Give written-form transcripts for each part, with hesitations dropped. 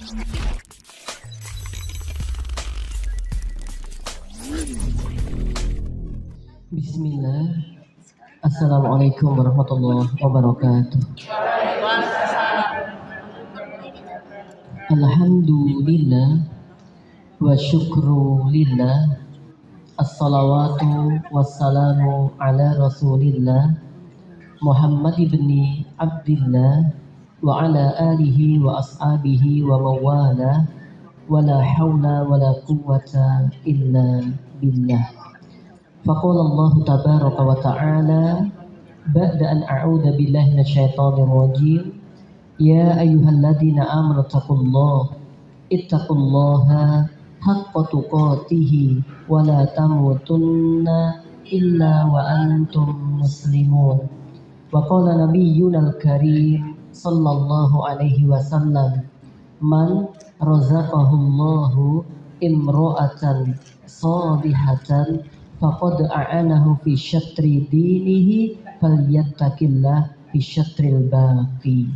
Bismillah. Assalamualaikum warahmatullahi wabarakatuh. Alhamdulillah wa syukru lillah. Assalawatu wassalamu ala rasulillah Muhammad ibni Abdillah wa ala alihi wa ashabihi wa mawala wa la hawla wa la quwwata illa billah. Faqala Allah tabaraka wa ta'ala ba'da an a'udzu billahi minasyaitonir rajim. Ya ayyuhalladzina amanu ittaqullaha haqqa tuqatih wa la tamutunna illa wa antum muslimun. Wa qala nabiyyunal karim sallallahu alaihi wasallam, man razaqahullahu imra'atan salihatan faqad a'anahu fi syatri dinihi falyattaqillah fi syatril baqi.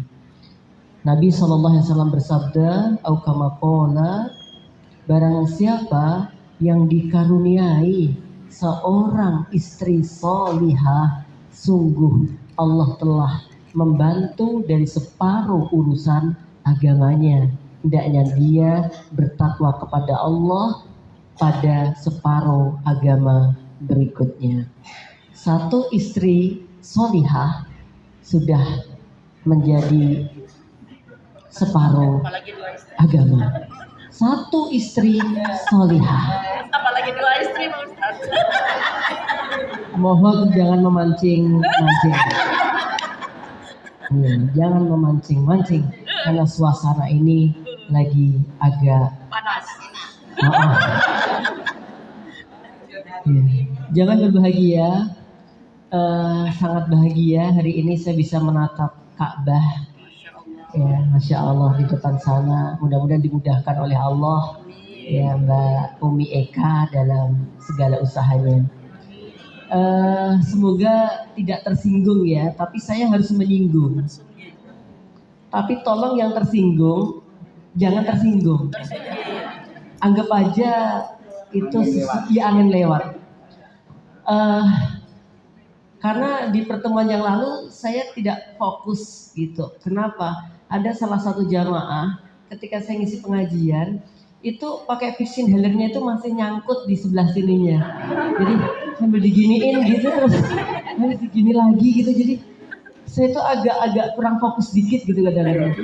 Nabi SAW bersabda, au kama qala, barang siapa yang dikaruniai seorang istri solihah, sungguh Allah telah membantu dari separuh urusan agamanya. Hendaknya dia bertakwa kepada Allah pada separuh agama berikutnya. Satu istri solihah sudah menjadi separuh agama. Satu istri solihah. Apalagi 2 istri, Pak Ustaz. Mohon jangan memancing. Ya, jangan memancing karena suasana ini lagi agak Panas. Ya. Jangan berbahagia, sangat bahagia hari ini saya bisa menatap Ka'bah. Ya, Masya Allah di depan sana. Mudah-mudahan dimudahkan oleh Allah ya Mbak Umi Eka dalam segala usahanya. Semoga tidak tersinggung ya, tapi saya harus menyinggung. Tapi tolong yang tersinggung jangan tersinggung. Anggap aja itu ya angin lewat. Karena di pertemuan yang lalu saya tidak fokus gitu. Kenapa? Ada salah satu jamaah ketika saya ngisi pengajian itu pakai fishing hellernya itu masih nyangkut di sebelah sininya. Jadi sambil diginiin gitu terus harus digini lagi gitu. Jadi saya itu agak kurang fokus dikit gitu kadang-kadang.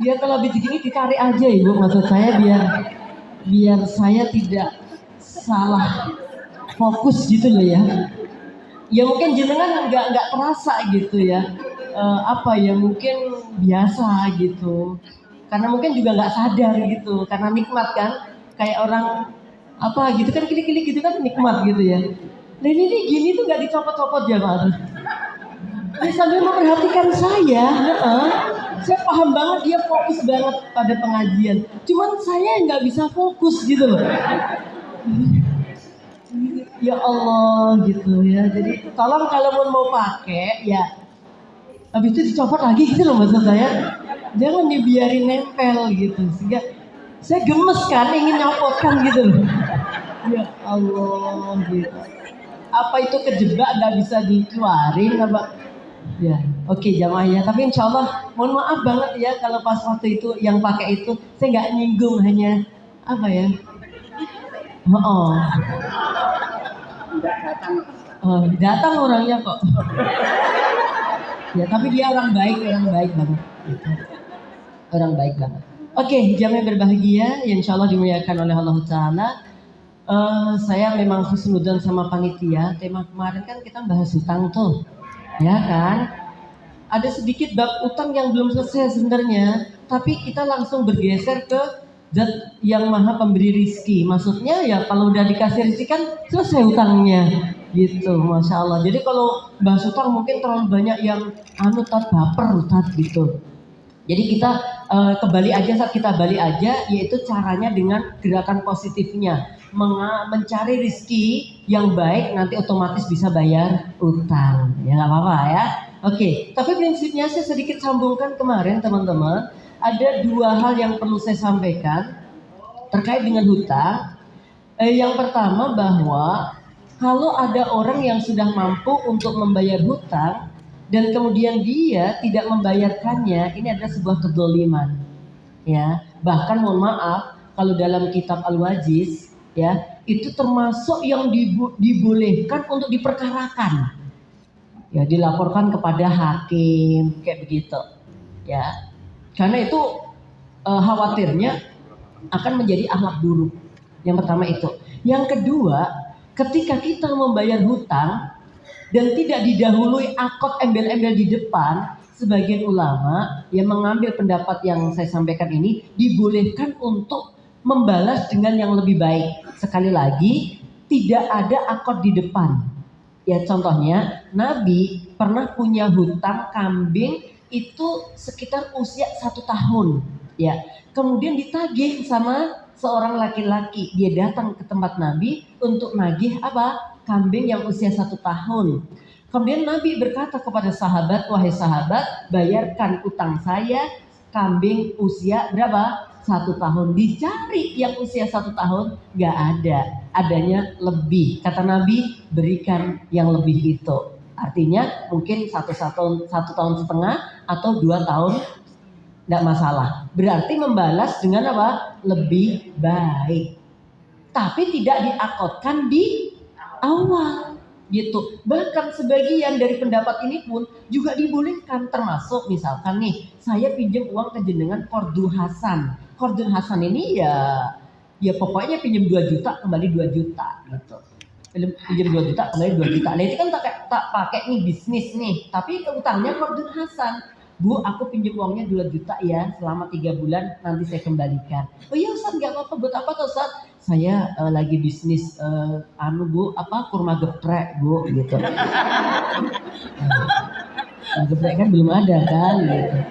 Ya kalau habis begini ditarik aja ibu, maksud saya biar saya tidak salah fokus gitu loh ya. Ya mungkin jenengan nggak terasa gitu ya. Mungkin biasa gitu. Karena mungkin juga nggak sadar gitu. Karena nikmat kan. Kayak orang gitu kan klik-klik gitu kan nikmat gitu ya. Nah ini gini tuh nggak dicopot-copot ya Pak. Dia sambil memperhatikan saya. Saya paham banget dia fokus banget pada pengajian. Cuman saya nggak bisa fokus gitu loh. Ya Allah gitu ya. Jadi tolong kalau mau pakai ya habis itu dicopot lagi gitu loh maksud saya. Jangan dibiarin nempel gitu. Sehingga saya gemes kan ingin nyopotkan gitu loh. Ya Allah gitu. Apa itu kejebak nggak bisa dikeluarin apa? Ya, oke jamaah ya. Tapi insya Allah mohon maaf banget ya kalau pas waktu itu yang pakai itu saya nggak nyinggung, hanya datang orangnya kok. Ya tapi dia orang baik banget. Orang baik banget. Oke, jamaah berbahagia yang insya Allah dimuliakan oleh Allah Ta'ala. Saya memang husnudzon sama panitia. Tema kemarin kan kita bahas hutang tuh, ya kan? Ada sedikit bab utang yang belum selesai sebenarnya, tapi kita langsung bergeser ke Zat yang maha pemberi rizki. Maksudnya ya kalau udah dikasih rizki kan selesai utangnya gitu, Masya Allah. Jadi kalau bahas utang mungkin terlalu banyak yang baper gitu. Jadi kita kembali aja, yaitu caranya dengan gerakan positifnya. Mencari rizki yang baik, nanti otomatis bisa bayar utang. Ya nggak apa-apa ya. Oke, tapi prinsipnya saya sedikit sambungkan kemarin teman-teman. Ada dua hal yang perlu saya sampaikan terkait dengan hutang. Yang pertama bahwa kalau ada orang yang sudah mampu untuk membayar hutang dan kemudian dia tidak membayarkannya, ini adalah sebuah kezaliman. Ya, bahkan mohon maaf kalau dalam kitab Al-Wajiz ya, itu termasuk yang dibolehkan untuk diperkarakan. Ya, dilaporkan kepada hakim kayak begitu. Ya. Karena itu khawatirnya akan menjadi akhlak buruk. Yang pertama itu. Yang kedua, ketika kita membayar hutang dan tidak didahului akad embel-embel di depan, sebagian ulama yang mengambil pendapat yang saya sampaikan ini dibolehkan untuk membalas dengan yang lebih baik. Sekali lagi, tidak ada akad di depan. Ya contohnya, Nabi pernah punya hutang kambing itu sekitar usia 1 tahun. Ya, kemudian ditagih sama seorang laki-laki. Dia datang ke tempat Nabi untuk nagih apa? Kambing yang usia 1 tahun. Kemudian Nabi berkata kepada sahabat, wahai sahabat, bayarkan utang saya kambing usia berapa? 1 tahun. Dicari yang usia 1 tahun, gak ada. Adanya lebih. Kata Nabi, berikan yang lebih itu. Artinya mungkin 1 tahun setengah atau 2 tahun, gak masalah. Berarti membalas dengan apa? Lebih baik. Tapi tidak diakotkan di awal. Gitu. Bahkan sebagian dari pendapat ini pun juga dibolehkan, termasuk misalkan nih, saya pinjam uang ke jenengan Qardul Hasan. Qardul Hasan ini ya pokoknya pinjam 2 juta kembali 2 juta gitu. Pinjam 2 juta kembali 2 juta. Nah itu kan tak pakai nih bisnis nih, tapi utangnya Qardul Hasan. Bu, aku pinjam uangnya 2 juta ya, selama 3 bulan nanti saya kembalikan. Oh iya Ustaz, gak apa-apa. Buat apa tuh Ustaz? Saya lagi bisnis Bu, kurma geprek Bu, gitu. Nah, geprek kan belum ada kan, gitu.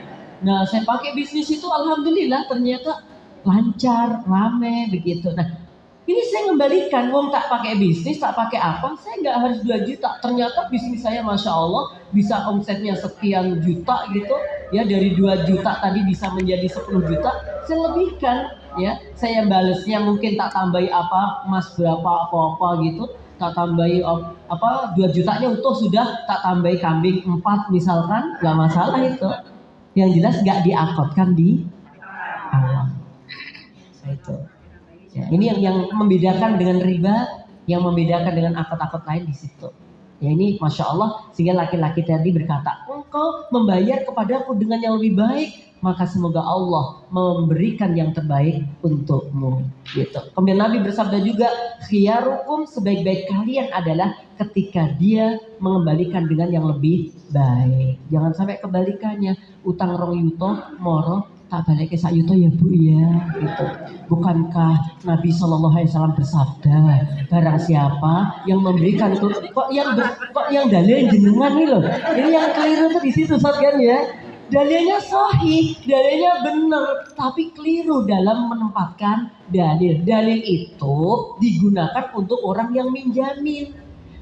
Nah, saya pakai bisnis itu, alhamdulillah ternyata lancar, rame, begitu. Nah, ini saya kembalikan, wong tak pakai bisnis, tak pakai apa, saya nggak harus 2 juta. Ternyata bisnis saya Masya Allah bisa omsetnya sekian juta gitu. Ya dari 2 juta tadi bisa menjadi 10 juta, saya lebihkan. Ya, saya balesnya mungkin tak tambahi apa, emas berapa apa-apa gitu. Tak tambahi 2 jutanya utuh sudah, tak tambahi kambing 4 misalkan, nggak masalah itu. Yang jelas nggak diakotkan di awal. Itu. Ya, ini yang membedakan dengan riba, yang membedakan dengan akad-akad lain di situ. Ya ini Masya Allah, sehingga laki-laki tadi berkata, engkau membayar kepadaku dengan yang lebih baik, maka semoga Allah memberikan yang terbaik untukmu. Gitu. Kemudian Nabi bersabda juga, khiyarukum, sebaik-baik kalian adalah ketika dia mengembalikan dengan yang lebih baik. Jangan sampai kebalikannya, utang 2 yuto moro tak balik ke sak yuto ya Bu ya, gitu. Bukankah Nabi SAW bersabda, barang siapa yang memberikan itu kok yang dalil jenengan nih loh. Ini yang keliru tuh di situ Ustaz kan ya. Dalilnya sahih, dalilnya benar, tapi keliru dalam menempatkan dalil. Dalil itu digunakan untuk orang yang minjamin.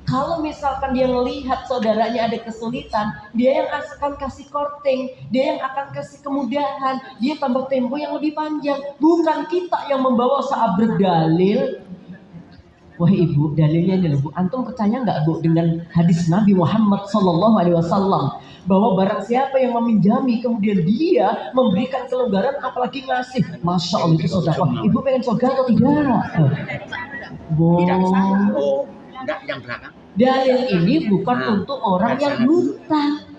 Kalau misalkan dia melihat saudaranya ada kesulitan, dia yang akan kasih korting, dia yang akan kasih kemudahan, dia tambah tempo yang lebih panjang. Bukan kita yang membawa saat berdalil. Wah ibu, dalilnya ini loh Bu. Antum percaya nggak Bu dengan hadis Nabi Muhammad SAW bahwa barang siapa yang meminjami kemudian dia memberikan kelonggaran apalagi ngasih, Masya Allah itu saudara. Ibu pengen surga atau tidak? Enggak, yang belakang. Dalil ini bukan untuk orang yang hutang.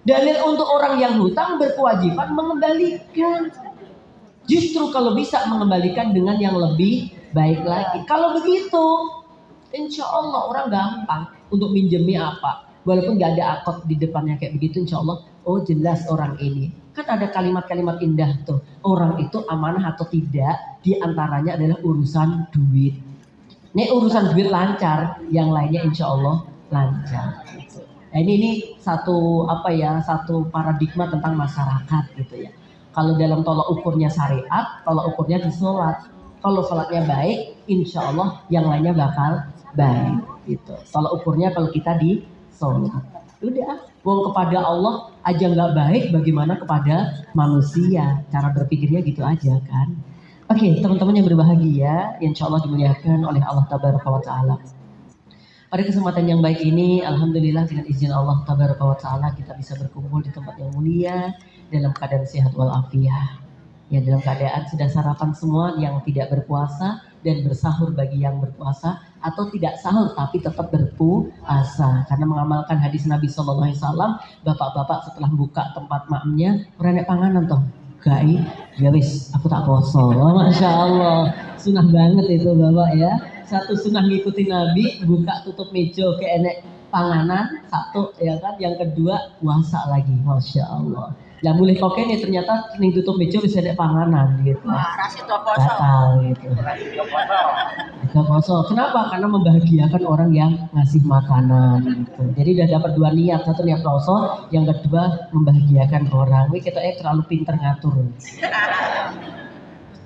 Dalil untuk orang yang hutang berkewajiban mengembalikan. Justru kalau bisa mengembalikan dengan yang lebih baik lagi. Kalau begitu, insya Allah orang gampang untuk minjemi apa. Walaupun gak ada akad di depannya kayak begitu, insya Allah, oh jelas orang ini. Kan ada kalimat-kalimat indah tuh. Orang itu amanah atau tidak, diantaranya adalah urusan duit. Ini urusan duit lancar, yang lainnya insya Allah lancar. Nah, ini satu paradigma tentang masyarakat gitu ya. Kalau dalam tolak ukurnya syariat, tolak ukurnya di sholat. Kalau sholatnya baik, insya Allah yang lainnya bakal baik gitu. Tolak ukurnya kalau kita di sholat. Udah. Wong kepada Allah aja nggak baik, bagaimana kepada manusia? Cara berpikirnya gitu aja kan. Oke, teman-teman yang berbahagia, insya Allah dimuliakan oleh Allah Tabaraka wa Ta'ala. Pada kesempatan yang baik ini, alhamdulillah dengan izin Allah Tabaraka wa Ta'ala kita bisa berkumpul di tempat yang mulia dalam keadaan sehat walafiat. Ya, dalam keadaan sudah sarapan semua yang tidak berpuasa dan bersahur bagi yang berpuasa, atau tidak sahur tapi tetap berpuasa karena mengamalkan hadis Nabi Sallallahu Alaihi Wasallam, bapak-bapak setelah buka tempat makmnya renek panganan toh gai ya wis aku tak poso. Oh, Masya Allah, sunah banget itu bapak ya. Satu sunah ngikutin Nabi, buka tutup meja ke enek panganan satu ya kan, yang kedua puasa lagi, Masya Allah. Lah mulai kok ini ternyata ning tutup meja bisa enek panganan gitu. Wah, rasi tua poso. Batal gitu. Gak poso. Kenapa? Karena membahagiakan orang yang ngasih makanan gitu. Jadi udah dapat dua niat, satu niat poso, yang kedua membahagiakan orang. Wih kita terlalu pinter ngatur.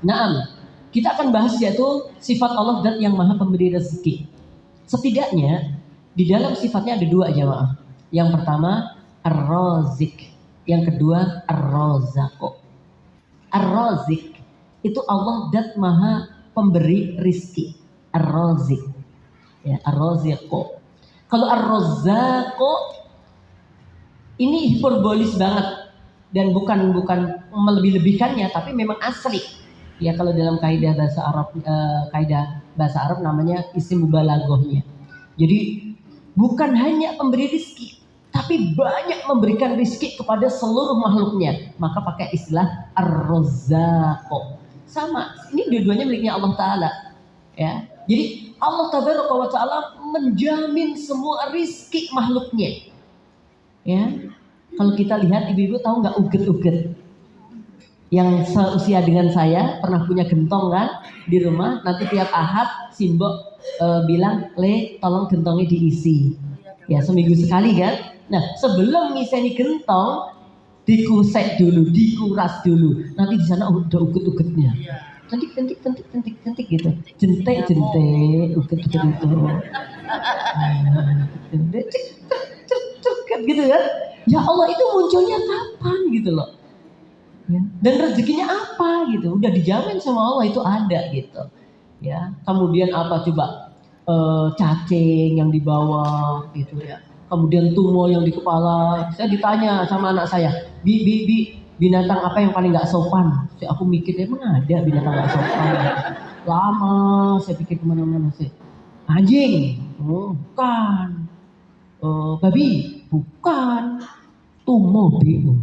Naam, kita akan bahas yaitu sifat Allah dan yang maha pemberi rezeki. Setidaknya di dalam sifatnya ada dua jamaah. Yang pertama Ar-Razik, yang kedua Ar-Razaq. Ar-Razik itu Allah dan maha pemberi rizki. Ar-Razik, ya, Ar-Raziq. Kalau Ar-Razzaq ini hiperbolis banget dan bukan melebih-lebihkannya, tapi memang asli. Ya kalau dalam kaidah bahasa Arab namanya isim mubalaghahnya. Jadi bukan hanya pemberi rizki, tapi banyak memberikan rizki kepada seluruh makhluknya. Maka pakai istilah Ar-Razzaq. Sama, ini dua-duanya miliknya Allah Ta'ala. Ya, jadi Allah Tabaraka wa Ta'ala menjamin semua rizki makhluknya. Ya, kalau kita lihat ibu-ibu tahu nggak uget-uget? Yang seusia dengan saya pernah punya gentong kan di rumah. Nanti tiap Ahad simbok bilang, Le tolong gentongnya diisi. Ya seminggu sekali kan. Nah sebelum ngiseni gentong dikusek dulu, dikuras dulu. Nanti di sana udah uget-ugetnya. Cantik gitu. Jentik, uget-uget itu. Cek gitu kan. Ya Allah itu munculnya kapan gitu loh. Ya. Dan rezekinya apa gitu, udah dijamin sama Allah itu ada gitu. Ya, kemudian apa coba cacing yang di bawah gitu ya. Kemudian tumor yang di kepala. Saya ditanya sama anak saya, bi binatang apa yang paling nggak sopan? Aku mikir emang ada binatang nggak sopan. Lama saya pikir kemana-mana sih. Anjing, bukan. Babi, bukan. Tumor bingung.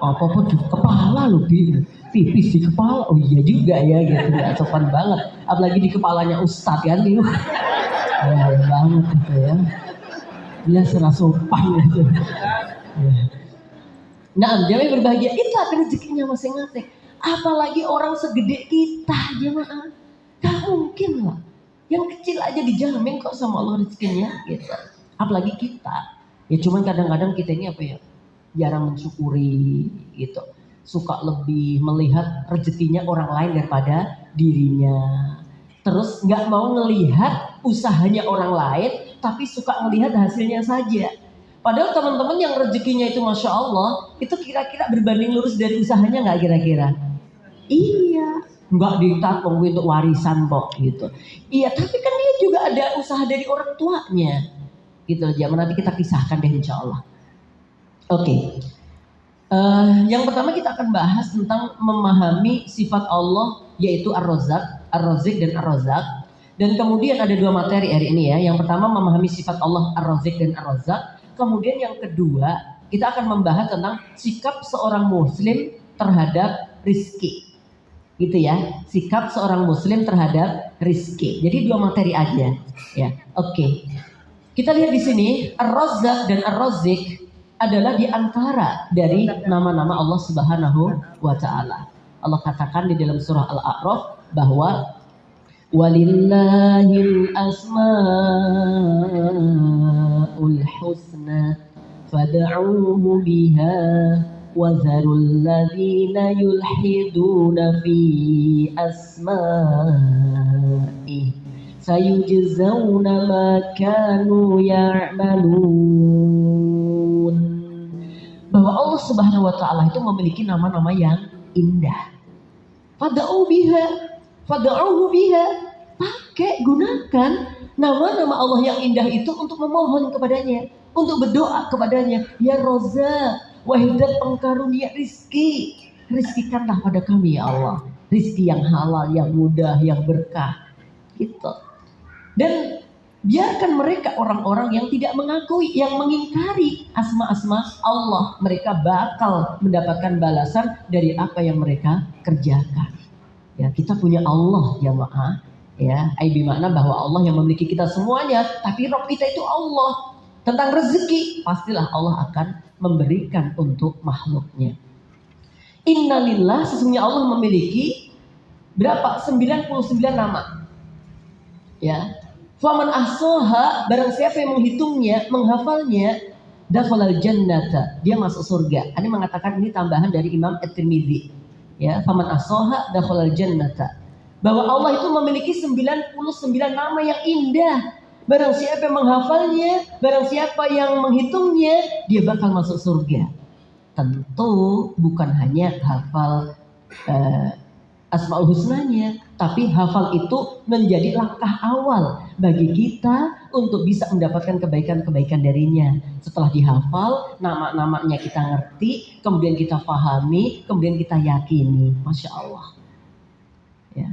Apa-apa di kepala loh bingung. Pipis di kepala, oh iya juga ya gitu, nggak sopan banget. Apalagi di kepalanya Ustadz kan itu. Ya banget gitu ya. Dia serasa sopan gitu. Ya. Nah, jangan berbahagia, itu ada rezekinya masing-masing. Apalagi orang segede kita jemaah, gak mungkin lah. Yang kecil aja dijamin kok sama Allah rezekinya gitu. Apalagi kita. Ya cuman kadang-kadang kita ini apa ya, jarang mensyukuri gitu. Suka lebih melihat rezekinya orang lain daripada dirinya. Terus nggak mau ngelihat usahanya orang lain, tapi suka ngelihat hasilnya saja. Padahal teman-teman yang rezekinya itu Masya Allah, itu kira-kira berbanding lurus dari usahanya nggak kira-kira? Iya, nggak ditabung untuk warisan kok gitu. Iya, tapi kan dia juga ada usaha dari orang tuanya. Gitu aja, nanti kita pisahkan deh insya Allah. Oke. Yang pertama kita akan bahas tentang memahami sifat Allah yaitu Ar-Razzaq, Ar-Razik dan Ar-Razzaq. Dan kemudian ada dua materi hari ini ya. Yang pertama memahami sifat Allah Ar-Razik dan Ar-Razzaq. Kemudian yang kedua kita akan membahas tentang sikap seorang muslim terhadap rizki. Gitu ya. Sikap seorang muslim terhadap rizki. Jadi dua materi aja. Ya, oke. Kita lihat di sini Ar-Razzaq dan Ar-Razik adalah di antara dari nama-nama Allah Subhanahu wa Ta'ala. Allah katakan di dalam surah Al-A'raf bahwa walillahil asmaul husna fad'uuhu biha wa dharul ladzina yulhiduna fi asma'ihi sayujzauna ma kanu ya'malun. Subhanahu wa taala itu memiliki nama-nama yang indah. Fad'uhu biha. Pakai, gunakan nama-nama Allah yang indah itu untuk memohon kepadanya, untuk berdoa kepadanya. Ya Razzaq, wahai Zat pengkarunia rizki, rizkikanlah pada kami ya Allah, rizki yang halal, yang mudah, yang berkah, gitu. Dan biarkan mereka orang-orang yang tidak mengakui, yang mengingkari asma-asma Allah, mereka bakal mendapatkan balasan dari apa yang mereka kerjakan. Ya, kita punya Allah ya maaf. Ya, makna bahwa Allah yang memiliki kita semuanya, tapi Rabb kita itu Allah. Tentang rezeki, pastilah Allah akan memberikan untuk makhluknya. Innalillah, sesungguhnya Allah memiliki berapa? 99 nama. Ya. Faman ahsaha, barang siapa yang menghitungnya, menghafalnya, dakhalal jannata, dia masuk surga. Ini mengatakan, ini tambahan dari Imam At-Tirmidzi. Ya, faman ahsaha dakhalal jannata. Bahwa Allah itu memiliki 99 nama yang indah. Barang siapa yang menghafalnya, barang siapa yang menghitungnya, dia bakal masuk surga. Tentu bukan hanya hafal Asmaul Husnanya, tapi hafal itu menjadi langkah awal bagi kita untuk bisa mendapatkan kebaikan-kebaikan darinya. Setelah dihafal, nama-namanya kita ngerti, kemudian kita pahami, kemudian kita yakini. Masya Allah. Ya.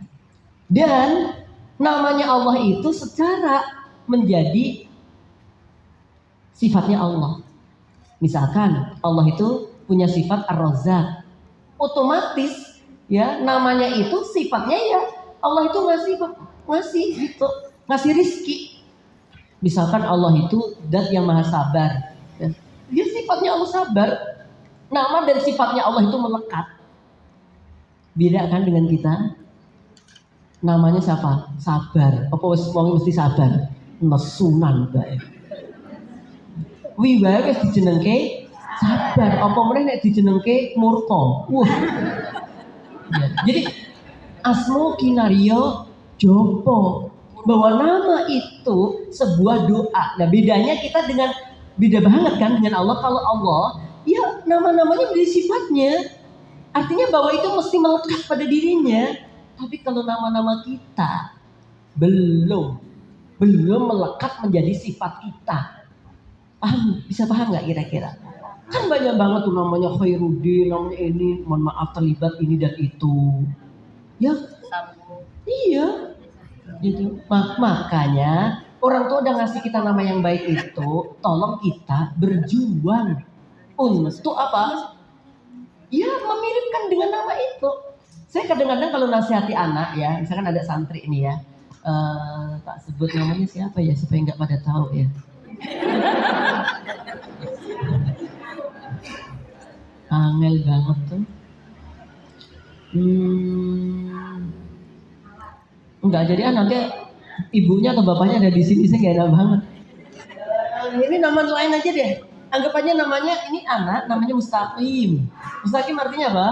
Dan namanya Allah itu secara menjadi sifatnya Allah. Misalkan Allah itu punya sifat Ar-Razzaq, otomatis ya namanya itu sifatnya ya Allah itu ngasih gitu, ngasih rizki. Misalkan Allah itu zat yang maha sabar, ya. Dia sifatnya Allah sabar, nama dan sifatnya Allah itu melekat. Beda kan dengan kita? Namanya siapa? Sabar. Apa wis wong mesti sabar? Nesunan bae. Wi wae wis dijenengke sabar. Apa meneh nek dijenengke murka. Wah. Ya, jadi asmo kinario jopo, bahwa nama itu sebuah doa. Nah bedanya kita beda banget kan dengan Allah. Kalau Allah ya nama-namanya menjadi sifatnya, artinya bahwa itu mesti melekat pada dirinya. Tapi kalau nama-nama kita belum melekat menjadi sifat kita, bisa paham nggak kira-kira? Kan banyak banget tuh namanya Khairuddin, namanya ini, mohon maaf terlibat ini dan itu. Ya, iya. Gitu. Makanya orang tua udah ngasih kita nama yang baik itu, tolong kita berjuang untuk apa? Ya, memiripkan dengan nama itu. Saya kadang-kadang kalau nasihati anak ya, misalkan ada santri ini ya, tak sebut namanya siapa ya supaya nggak pada tahu ya. Angel banget tuh. Enggak, jadi nanti ibunya atau bapaknya ada di sini, saya nggak enak banget. Ini nama lain aja deh. Anggap aja namanya ini anak, namanya Mustaqim. Mustaqim artinya apa?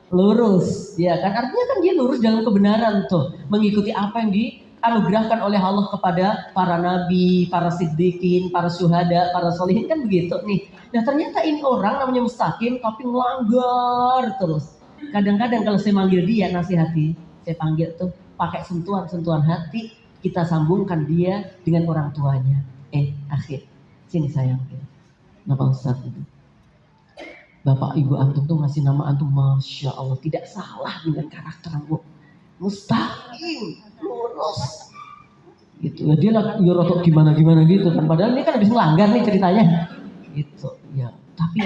Lurus, ya kan? Artinya kan dia lurus dalam kebenaran tuh, mengikuti apa yang dianugerahkan oleh Allah kepada para nabi, para siddiqin, para syuhada, para solihin, kan begitu nih. Nah ternyata ini orang namanya Mustaqim tapi melanggar terus. Kadang-kadang kalau saya manggil dia nasihati, saya panggil tuh pakai sentuhan hati, kita sambungkan dia dengan orang tuanya. Akhir, sini sayang. Nama Ustaz itu. Bapak ibu antum tuh ngasih nama antum, masya Allah, tidak salah dengan karakter antum. Mustaqim, lurus, gitu. Ya dia lah, ya rotok gimana gitu kan. Padahal ini kan habis melanggar nih ceritanya, gitu. Ya, tapi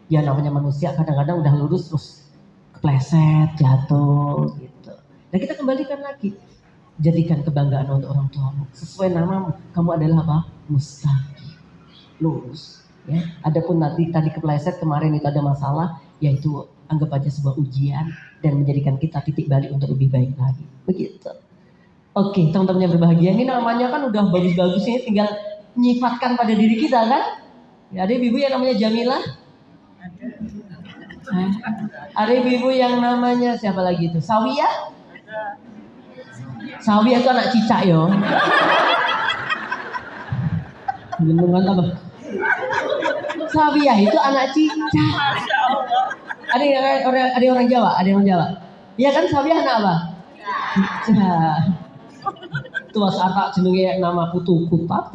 ya namanya manusia kadang-kadang udah lurus terus kepleset, jatuh, gitu. Nah kita kembalikan lagi, jadikan kebanggaan untuk orang tuamu. Sesuai namamu, kamu adalah apa? Mustaqim, lurus. Ya, adapun nanti tadi kepleset kemarin itu ada masalah, yaitu anggap aja sebuah ujian dan menjadikan kita titik balik untuk lebih baik lagi. Begitu. Oke, teman-teman yang berbahagia, ini namanya kan udah bagus-bagus, ini tinggal nyifatkan pada diri kita kan? Ya, ada ibu yang namanya Jamilah. Ada ibu yang namanya siapa lagi itu? Sawiyah. Sawiyah itu anak cicak yo. Jenengan apa? Sawiyah itu anak cicak. Masya Allah. Ada orang Jawa, ada orang Jawa. Iya kan Sawiyah anak apa? Cicak. Itu Mas Arta jenenge nama putu kutat.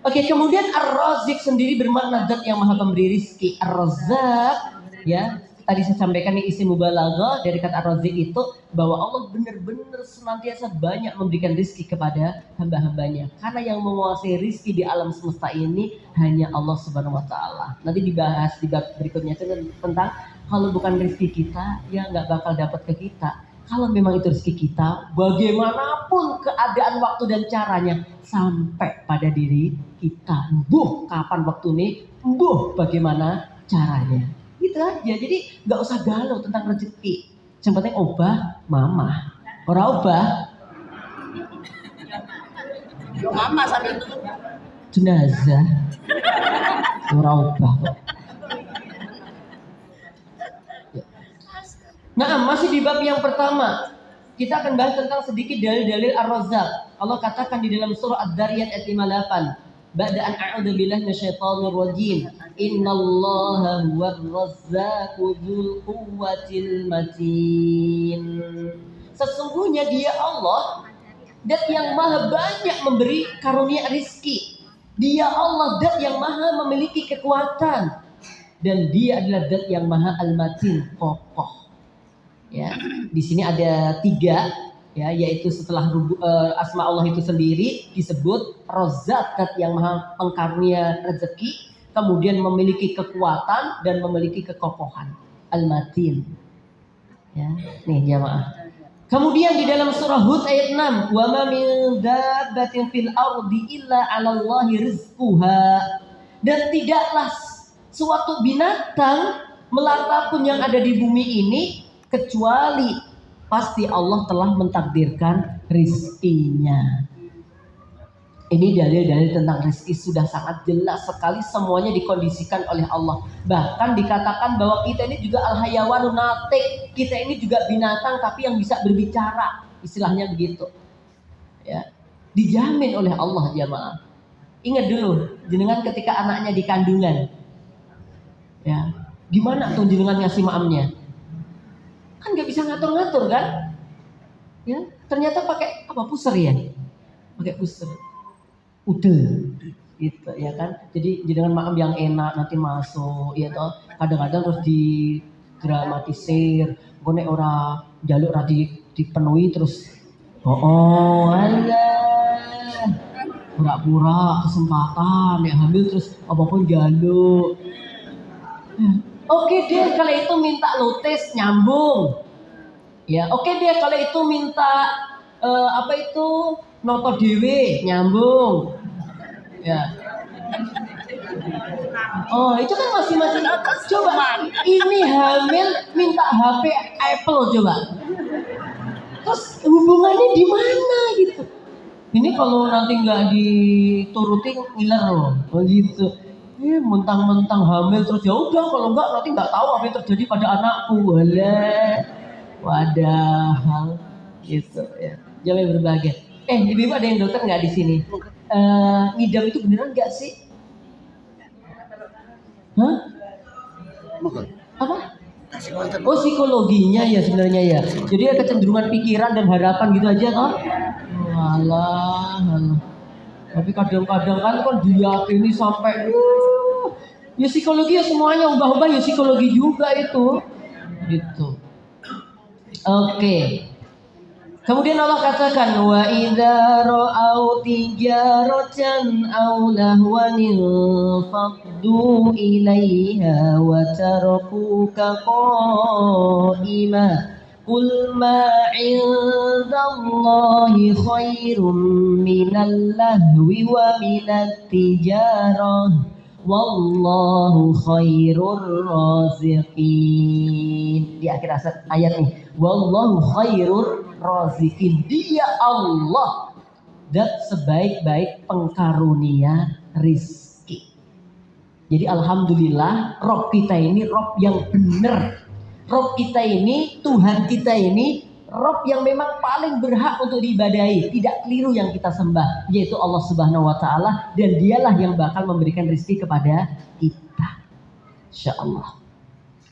Oke, kemudian Ar-Razik sendiri bermakna zat yang maha pemberi rizki. Ar-Razzaq, ya, tadi saya sampaikan ini isi mubalaghah dari kata Ar-Razik itu bahwa Allah benar-benar senantiasa banyak memberikan rizki kepada hamba-hambanya. Karena yang menguasai rizki di alam semesta ini hanya Allah Subhanahu Wa Taala. Nanti dibahas di bab berikutnya itu tentang kalau bukan rizki kita, ya nggak bakal dapat ke kita. Kalau memang itu rezeki kita, bagaimanapun keadaan waktu dan caranya sampai pada diri kita. Mbuh kapan waktu ini, mbuh bagaimana caranya. Gitu aja. Jadi nggak usah galau tentang rezeki. Yang penting obah mama. Orang obah Yo mama sambil itu. jenazah. Orang obah kok. Nah, masih di bab yang pertama. Kita akan bahas tentang sedikit dalil-dalil Ar-Razzaq. Allah katakan di dalam surah Ad-Dariyat ayat 58. Ba'da an a'udzu billahi minasyaitonir rajim. Innallaha huwar razzaqu dzul quwwatil matin. Sesungguhnya Dia Allah Dat yang maha banyak memberi karunia rizki. Dia Allah Dat yang maha memiliki kekuatan. Dan Dia adalah Dat yang maha al-matin, kokoh. Ya, di sini ada 3, ya, yaitu setelah asma Allah itu sendiri disebut Razzaq, zat yang maha pengkarunia rezeki, kemudian memiliki kekuatan dan memiliki kekokohan, Al-Matin. Ya, nih jamaah. Kemudian di dalam surah Hud ayat 6, wa ma min dabbatin fil ardi illa 'alallahi rizquha. Dan tidaklah suatu binatang melata pun yang ada di bumi ini kecuali pasti Allah telah mentakdirkan rizkinya. Ini dalil-dalil tentang rizki sudah sangat jelas sekali, semuanya dikondisikan oleh Allah. Bahkan dikatakan bahwa kita ini juga al-hayawanun natik, kita ini juga binatang tapi yang bisa berbicara, istilahnya begitu. Ya, dijamin oleh Allah jamaah. Ingat dulu, jenengan ketika anaknya di kandungan, ya, gimana tuh jenengan ngasih maamnya? Kan nggak bisa ngatur-ngatur kan? Ya, ternyata pakai apa, puser ya? Pakai puser, udah, gitu ya kan? Jadi dengan maam yang enak nanti masuk, ya toh. Kadang-kadang terus didramatisir, gue ora jaluk ora dipenuhi terus, alah, pura-pura kesempatan ya hamil terus apapun jaluk. Oke deh kalau itu minta lotes nyambung. Ya, oke deh kalau itu minta apa itu noto dewe nyambung. Ya. Oh, itu kan masing-masing. Coba ini hamil minta HP Apple coba. Terus hubungannya di mana gitu? Ini kalau nanti nggak dituruti ngiler loh, begitu. Mentang-mentang hamil terus ya udah, kalau enggak nanti nggak tahu apa yang terjadi pada anakku. Padahal gitu ya. Jangan berbahagia. Ibu-ibu ada yang dokter nggak di sini? Ngidam itu beneran nggak sih? Hah? Apa? Oh, psikologinya ya sebenarnya ya. Jadi ya kecenderungan pikiran dan harapan gitu aja toh. Alah. Tapi kadang-kadang kan diyakini sampai ya psikologi ya semuanya ubah-ubah ya psikologi juga itu. Gitu. Oke. Kemudian Allah katakan wa idza ra'au tijaratan aw lahwan faddu ilaiha wa tarakuka qa'ima qul ma 'indallahi khairum minal lahwi wa minat tijarah wallahu khairur raziqin. Di akhir ayat nih, wallahu khairur raziqin. Dia Allah dan sebaik-baik pengkarunia rizki. Jadi alhamdulillah Rob kita ini Rob yang benar. Rob kita ini, Tuhan kita ini Rob yang memang paling berhak untuk diibadahi, tidak keliru yang kita sembah, yaitu Allah Subhanahu wa taala, dan dialah yang bakal memberikan rezeki kepada kita. Insya Allah.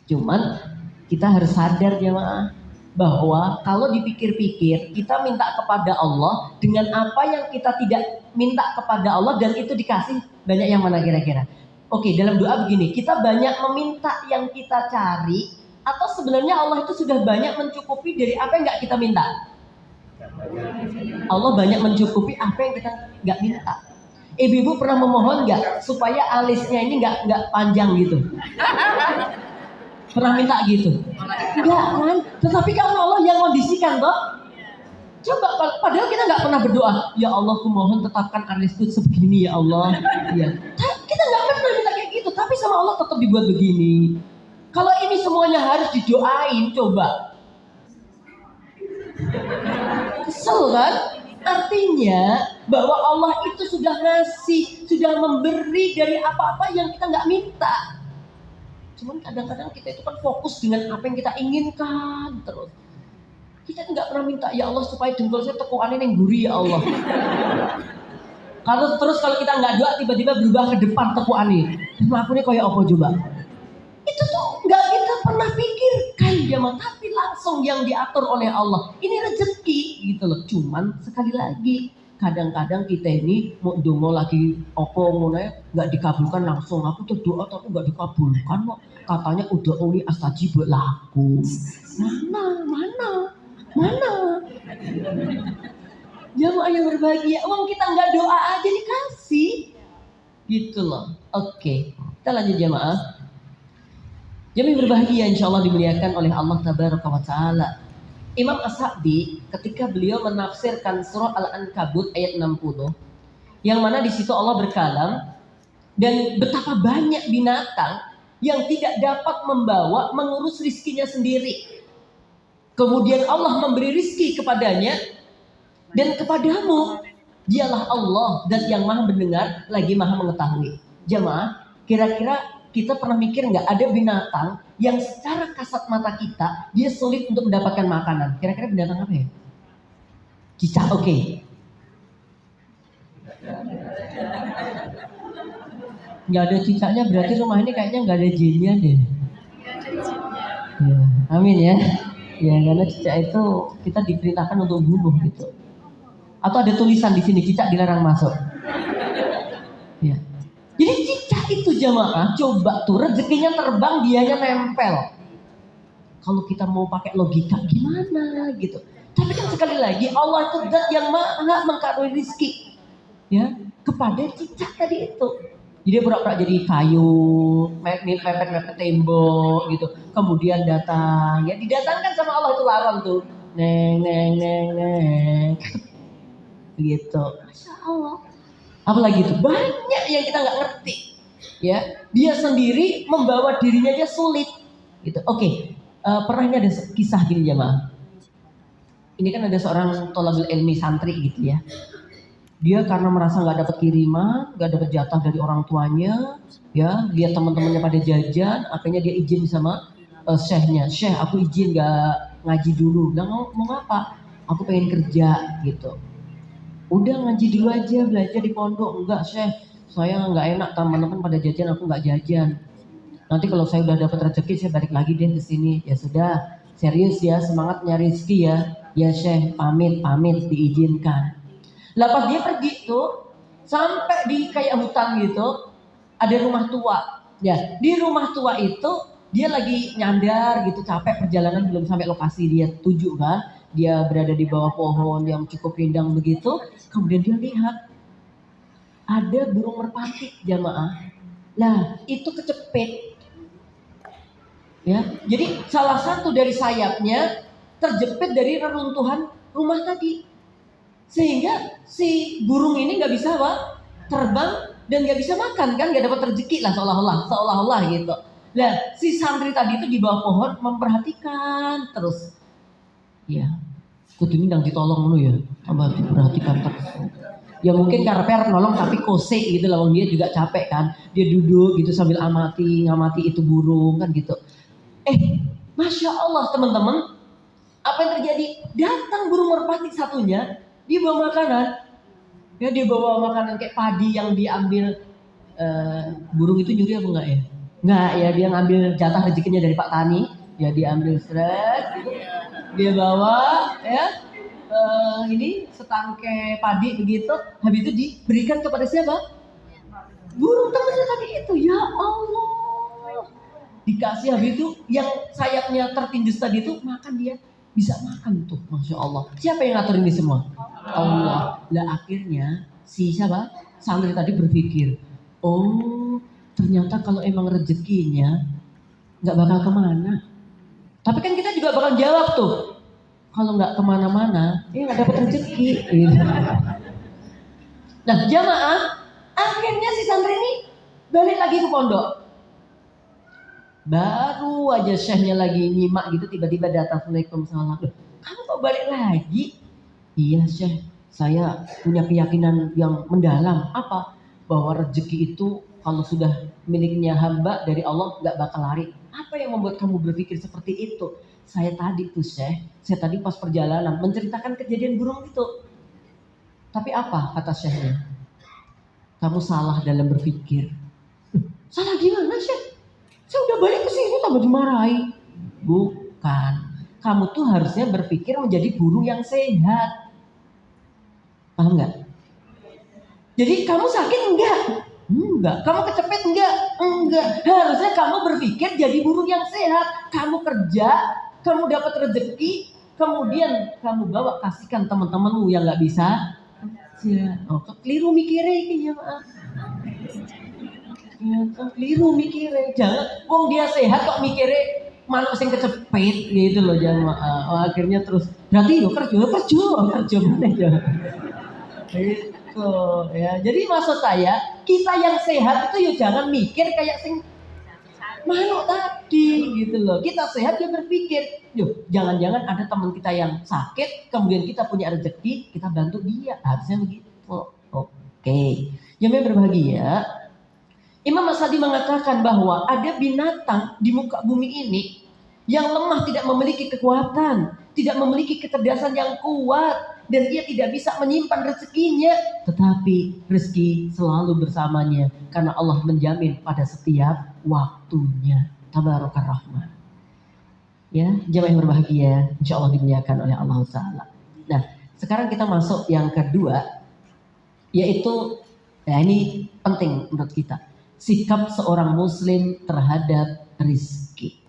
Cuman kita harus sadar jemaah bahwa kalau dipikir-pikir kita minta kepada Allah dengan apa yang kita tidak minta kepada Allah dan itu dikasih, banyak yang mana kira-kira? Oke, dalam doa begini, kita banyak meminta yang kita cari, atau sebenarnya Allah itu sudah banyak mencukupi dari apa yang nggak kita minta? Allah banyak mencukupi apa yang kita nggak minta. Ibu-ibu pernah memohon nggak supaya alisnya ini nggak panjang gitu? Pernah minta gitu? Enggak kan? Tetapi kan Allah yang kondisikan toh. Coba padahal kita nggak pernah berdoa, ya Allah aku mohon tetapkan alisku sebegini ya Allah. Ya. Kita nggak pernah minta kayak gitu, tapi sama Allah tetap dibuat begini. Kalau ini semuanya harus didoain, coba. Kesel kan? Artinya bahwa Allah itu sudah ngasih, sudah memberi dari apa-apa yang kita nggak minta. Cuman kadang-kadang kita itu kan fokus dengan apa yang kita inginkan terus. Kita nggak pernah minta, ya Allah supaya dengkul saya tekuannya yang gurih ya Allah. Kalau kita nggak doa tiba-tiba berubah ke depan tekuannya. Aku ini kayak apa coba? Itu tuh nggak kita pernah pikirkan ya, tapi langsung yang diatur oleh Allah. Ini rezeki gitu loh. Cuman sekali lagi kadang-kadang kita ini mau dongo lagi opo ngono nggak dikabulkan langsung. Aku tuh doa tapi nggak dikabulkan kok. Katanya udah uli astajib laku. Mana? Jamaah yang berbahagia, uang kita nggak doa aja dikasih, gitu loh. Oke, kita lanjut jamaah. Jamaah yang berbahagia insya Allah dimuliakan oleh Allah Tabaraka wa Ta'ala. Imam As-Sa'di ketika beliau menafsirkan surah Al-Ankabut ayat 60, yang mana di situ Allah berkalam dan betapa banyak binatang yang tidak dapat mengurus rizkinya sendiri. Kemudian Allah memberi rizki kepadanya dan kepadamu. Dialah Allah dan yang maha mendengar lagi maha mengetahui. Jamaah, kira-kira kita pernah mikir nggak ada binatang yang secara kasat mata kita dia sulit untuk mendapatkan makanan? Kira-kira binatang apa ya? Cicak, oke. Nggak ada cicaknya berarti rumah ini kayaknya nggak ada jinnya deh. Ya, amin ya. Ya karena cicak itu kita diperintahkan untuk bunuh gitu. Atau ada tulisan di sini cicak dilarang masuk. Ya. Jadi cicak itu jamaah, coba tuh rezekinya terbang dianya nempel. Kalau kita mau pakai logika gimana gitu. Tapi kan sekali lagi Allah itu zat yang maha mengkaruniai rezeki. Ya, kepada cicak tadi itu. Jadi pura-pura jadi kayu, mepet-mepet tembok gitu. Kemudian datang, ya didatangkan sama Allah itu laron tuh. Neng. Gitu. Masya Allah. Apalagi itu banyak yang kita nggak ngerti. Ya, dia sendiri membawa dirinya dia sulit. Gitu. Oke. Pernah ini ada kisah gini jamaah. Ini kan ada seorang thalabul ilmi santri gitu ya. Dia karena merasa nggak dapat kiriman, nggak dapat jatah dari orang tuanya, ya lihat teman-temannya pada jajan, akhirnya dia izin sama syekhnya, Syekh aku izin nggak ngaji dulu. Bilang mau ngapa? Aku pengen kerja gitu. Udah ngaji dulu aja, belajar di pondok. Enggak Syekh, saya nggak enak teman-teman pada jajan, aku nggak jajan. Nanti kalau saya udah dapat rezeki saya balik lagi deh ke sini. Ya sudah, serius ya, semangat nyari rezeki ya. Ya Syekh, pamit diizinkan. Lepas dia pergi tuh sampai di kayak hutan gitu, ada rumah tua. Ya, di rumah tua itu dia lagi nyandar gitu, capek perjalanan belum sampai lokasi dia tuju kan. Dia berada di bawah pohon yang cukup rindang begitu. Kemudian dia lihat ada burung merpati jamaah. Nah, itu kecepit. Ya, jadi salah satu dari sayapnya terjepit dari reruntuhan rumah tadi. Sehingga si burung ini nggak bisa terbang dan nggak bisa makan kan, nggak dapat rezeki lah seolah-olah gitu. Nah si santri tadi itu di bawah pohon memperhatikan terus. Ya, kudu mindang ditolong dulu ya, tambah diperhatikan terus. Ya mungkin karena nolong tapi kose gitu lah, dia juga capek kan. Dia duduk gitu sambil ngamati itu burung kan gitu. Masya Allah teman-teman. Apa yang terjadi? Datang burung merpati satunya, dia bawa makanan. Ya, dia bawa makanan kayak padi yang diambil burung itu nyuri apa enggak ya? Enggak ya, dia ngambil jatah rezekinya dari Pak Tani, ya diambil seret, dia bawa ya ini setangkai padi begitu, habis itu diberikan kepada siapa? Burung temannya tadi itu, ya Allah. Dikasih habis itu yang sayapnya tertindih tadi itu makan dia. Bisa makan tuh, Masya Allah. Siapa yang ngatur ini semua? Allah. Lah akhirnya si siapa? Santri tadi berpikir, oh ternyata kalau emang rezekinya nggak bakal kemana. Tapi kan kita juga bakal jawab tuh, kalau nggak kemana-mana, nggak dapat rezeki. Gitu. Nah jamaah, akhirnya si santri ini balik lagi ke pondok. Baru aja syekhnya lagi nyimak gitu, tiba-tiba datang, Assalamualaikum salam. Kamu kok balik lagi? Iya syekh, saya punya keyakinan yang mendalam. Apa? Bahwa rezeki itu kalau sudah miliknya hamba dari Allah nggak bakal lari. Apa yang membuat kamu berpikir seperti itu? Saya tadi tuh syekh, saya tadi pas perjalanan menceritakan kejadian burung itu. Tapi apa kata syekhnya? Kamu salah dalam berpikir. Salah gimana syekh? Saya udah balik ke sini tambah dimarahi. Bukan. Kamu tuh harusnya berpikir menjadi burung yang sehat. Paham nggak? Jadi kamu sakit enggak? Enggak. Kamu kecepet enggak? Enggak. Harusnya kamu berpikir jadi burung yang sehat. Kamu kerja, kamu dapat rezeki, kemudian kamu bawa kasihkan teman-temanmu yang nggak bisa. Oh, keliru mikirnya ini ya maaf. Ya, keliru mikirnya. Jangan, wong dia sehat kok mikirnya manuk sing kecepet gitu loh jamaah. Akhirnya terus berarti yo kerja mana ya. Itu ya. Jadi maksud saya, kita yang sehat itu yo jangan mikir kayak sing manuk tadi gitu loh. Kita sehat dia berpikir, yo jangan-jangan ada teman kita yang sakit, kemudian kita punya rezeki, kita bantu dia. Harusnya begitu. Oke. Yang berbahagia, Imam As-Sadi mengatakan bahwa ada binatang di muka bumi ini yang lemah, tidak memiliki kekuatan, tidak memiliki kecerdasan yang kuat, dan dia tidak bisa menyimpan rezekinya. Tetapi rezeki selalu bersamanya karena Allah menjamin pada setiap waktunya. Tabarakar Rahman. Ya, jamaah yang berbahagia, insya Allah dimuliakan oleh Allah Ta'ala. Nah, sekarang kita masuk yang kedua, yaitu, ya ini penting menurut kita. Sikap seorang muslim terhadap rizki.